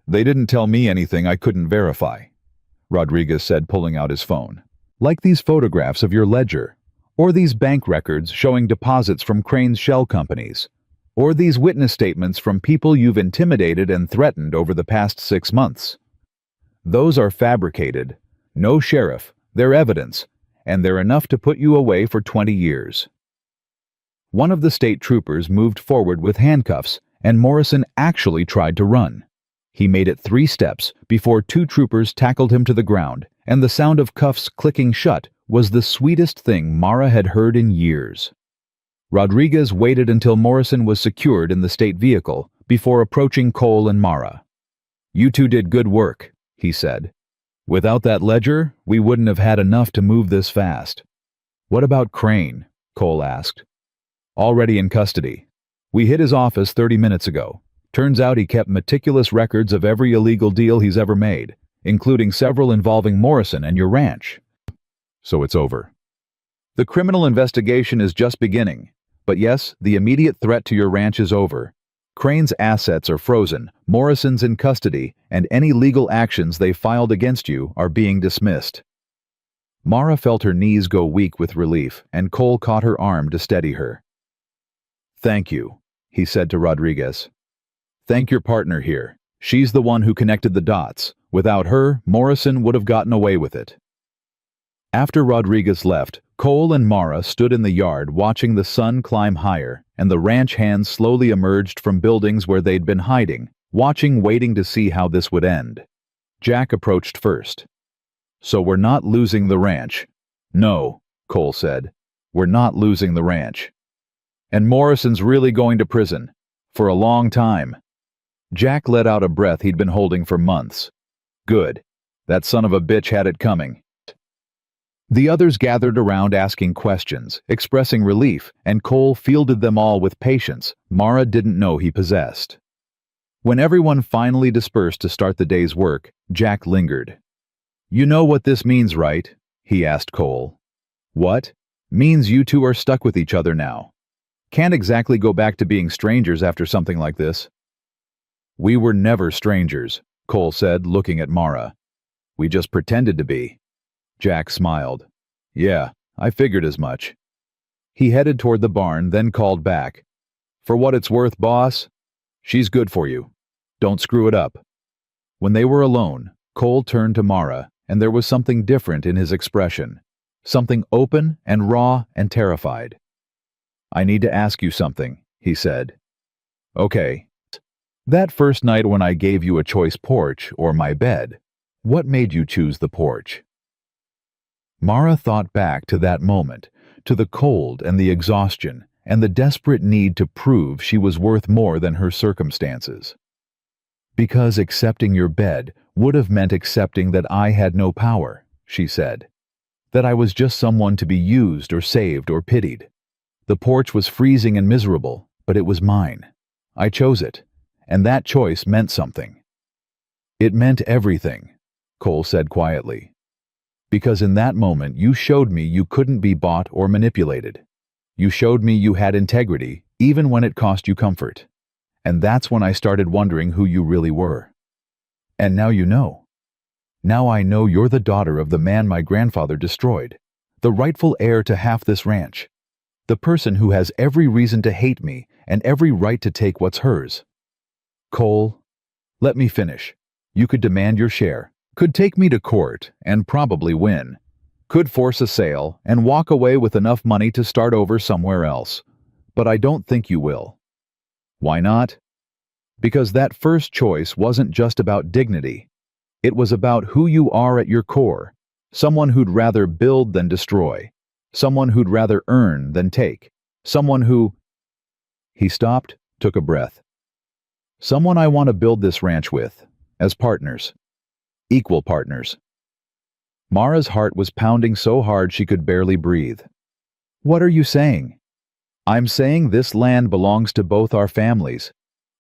They didn't tell me anything I couldn't verify. Rodriguez said, pulling out his phone. Like these photographs of your ledger, or these bank records showing deposits from Crane's shell companies, or these witness statements from people you've intimidated and threatened over the past 6 months. Those are fabricated. No sheriff, they're evidence, and they're enough to put you away for 20 years. One of the state troopers moved forward with handcuffs, and Morrison actually tried to run. He made it 3 steps before 2 troopers tackled him to the ground, and the sound of cuffs clicking shut was the sweetest thing Mara had heard in years. Rodriguez waited until Morrison was secured in the state vehicle before approaching Cole and Mara. "You two did good work," he said. "Without that ledger, we wouldn't have had enough to move this fast." "What about Crane?" Cole asked. "Already in custody. We hit his office 30 minutes ago. Turns out he kept meticulous records of every illegal deal he's ever made, including several involving Morrison and your ranch. So it's over. The criminal investigation is just beginning, but yes, the immediate threat to your ranch is over. Crane's assets are frozen, Morrison's in custody, and any legal actions they filed against you are being dismissed." Mara felt her knees go weak with relief, and Cole caught her arm to steady her. "Thank you," he said to Rodriguez. "Thank your partner here. She's the one who connected the dots. Without her, Morrison would have gotten away with it." After Rodriguez left, Cole and Mara stood in the yard watching the sun climb higher, and the ranch hands slowly emerged from buildings where they'd been hiding, waiting to see how this would end. Jack approached first. "So we're not losing the ranch." "No," Cole said. "We're not losing the ranch. And Morrison's really going to prison. For a long time." Jack let out a breath he'd been holding for months. "Good. That son of a bitch had it coming." The others gathered around asking questions, expressing relief, and Cole fielded them all with patience Mara didn't know he possessed. When everyone finally dispersed to start the day's work, Jack lingered. "You know what this means, right?" he asked Cole. "What? Means you two are stuck with each other now. Can't exactly go back to being strangers after something like this." "We were never strangers," Cole said, looking at Mara. "We just pretended to be." Jack smiled. "Yeah, I figured as much." He headed toward the barn, then called back. "For what it's worth, boss, she's good for you. Don't screw it up." When they were alone, Cole turned to Mara, and there was something different in his expression. Something open and raw and terrified. "I need to ask you something," he said. "Okay. That first night when I gave you a choice porch or my bed, what made you choose the porch?" Mara thought back to that moment, to the cold and the exhaustion, and the desperate need to prove she was worth more than her circumstances. "Because accepting your bed would have meant accepting that I had no power," she said. "That I was just someone to be used or saved or pitied. The porch was freezing and miserable, but it was mine. I chose it, and that choice meant something." "It meant everything," Cole said quietly. "Because in that moment you showed me you couldn't be bought or manipulated. You showed me you had integrity, even when it cost you comfort. And that's when I started wondering who you really were. And now you know. Now I know you're the daughter of the man my grandfather destroyed, the rightful heir to half this ranch, the person who has every reason to hate me and every right to take what's hers. Cole, let me finish. You could demand your share, could take me to court and probably win, could force a sale and walk away with enough money to start over somewhere else. But I don't think you will. Why not? Because that first choice wasn't just about dignity. It was about who you are at your core, someone who'd rather build than destroy, someone who'd rather earn than take, someone who... He stopped, took a breath. Someone I want to build this ranch with, as partners. Equal partners. Mara's heart was pounding so hard she could barely breathe. What are you saying? I'm saying this land belongs to both our families,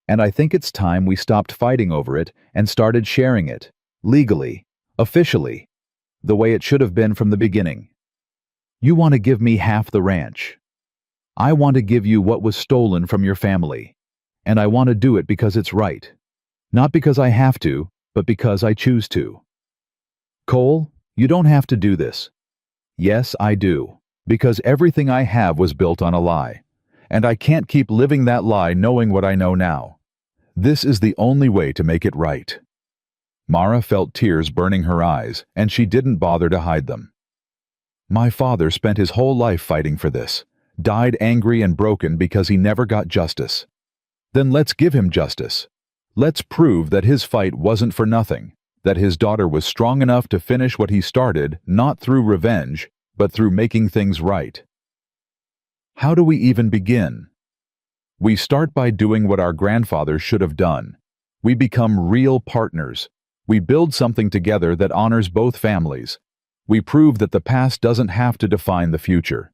and I think it's time we stopped fighting over it and started sharing it, legally, officially, the way it should have been from the beginning. You want to give me half the ranch. I want to give you what was stolen from your family, and I want to do it because it's right. Not because I have to, but because I choose to. Cole, you don't have to do this. Yes, I do. Because everything I have was built on a lie. And I can't keep living that lie knowing what I know now. This is the only way to make it right. Mara felt tears burning her eyes, and she didn't bother to hide them. My father spent his whole life fighting for this, died angry and broken because he never got justice. Then let's give him justice. Let's prove that his fight wasn't for nothing, that his daughter was strong enough to finish what he started, not through revenge, but through making things right. How do we even begin? We start by doing what our grandfathers should have done. We become real partners. We build something together that honors both families. We prove that the past doesn't have to define the future.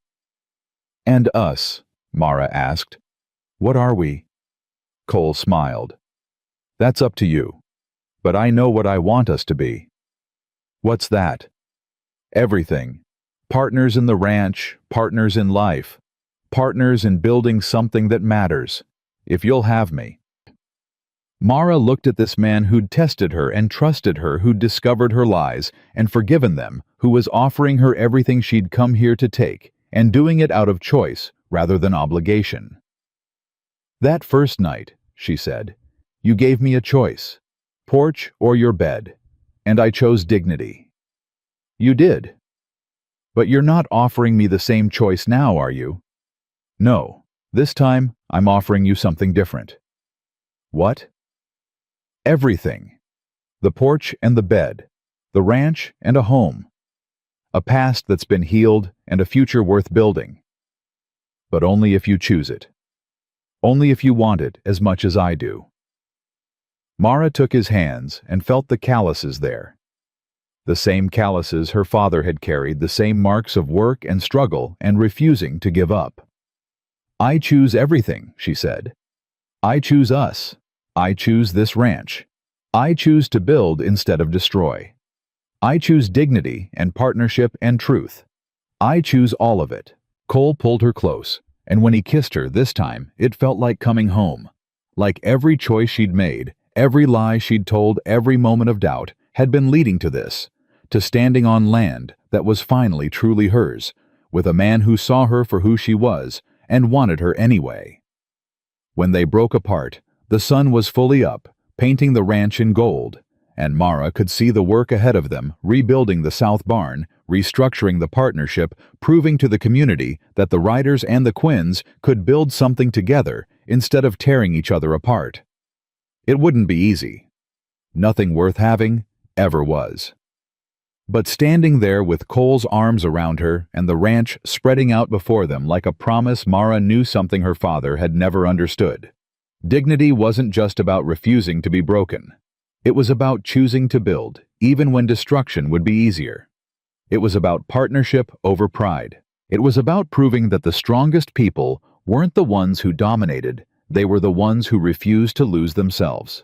And us, Mara asked. What are we? Cole smiled. That's up to you. But I know what I want us to be. What's that? Everything. Partners in the ranch, partners in life. Partners in building something that matters, if you'll have me. Mara looked at this man who'd tested her and trusted her, who'd discovered her lies and forgiven them, who was offering her everything she'd come here to take, and doing it out of choice rather than obligation. That first night, she said, you gave me a choice, Porch or your bed, and I chose dignity. You did. But you're not offering me the same choice now, are you? No, this time I'm offering you something different. What? Everything. The porch and the bed, the ranch and a home. A past that's been healed and a future worth building. But only if you choose it. Only if you want it as much as I do. Mara took his hands and felt the calluses there. The same calluses her father had carried, the same marks of work and struggle and refusing to give up. I choose everything, she said. I choose us. I choose this ranch. I choose to build instead of destroy. I choose dignity and partnership and truth. I choose all of it. Cole pulled her close, and when he kissed her this time, it felt like coming home. Like every choice she'd made, every lie she'd told, every moment of doubt, had been leading to this, to standing on land that was finally truly hers, with a man who saw her for who she was, and wanted her anyway. When they broke apart, the sun was fully up, painting the ranch in gold, and Mara could see the work ahead of them, rebuilding the south barn, restructuring the partnership, proving to the community that the Riders and the Quinns could build something together instead of tearing each other apart. It wouldn't be easy. Nothing worth having ever was. But standing there with Cole's arms around her and the ranch spreading out before them like a promise, Mara knew something her father had never understood. Dignity wasn't just about refusing to be broken. It was about choosing to build, even when destruction would be easier. It was about partnership over pride. It was about proving that the strongest people weren't the ones who dominated, they were the ones who refused to lose themselves.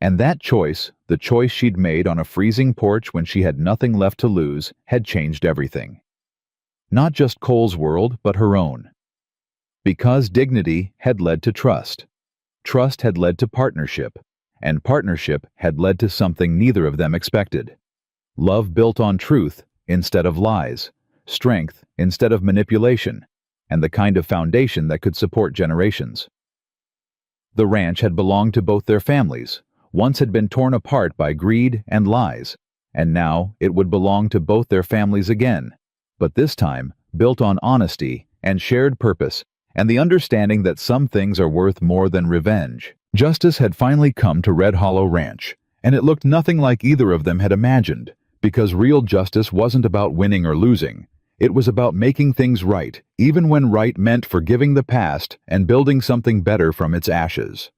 And that choice, the choice she'd made on a freezing porch when she had nothing left to lose, had changed everything. Not just Cole's world, but her own. Because dignity had led to trust. Trust had led to partnership, and partnership had led to something neither of them expected. Love built on truth instead of lies, strength instead of manipulation, and the kind of foundation that could support generations. The ranch had belonged to both their families, once had been torn apart by greed and lies, and now it would belong to both their families again, but this time built on honesty and shared purpose and the understanding that some things are worth more than revenge. Justice had finally come to Red Hollow Ranch, and it looked nothing like either of them had imagined, because real justice wasn't about winning or losing. It was about making things right, even when right meant forgiving the past and building something better from its ashes.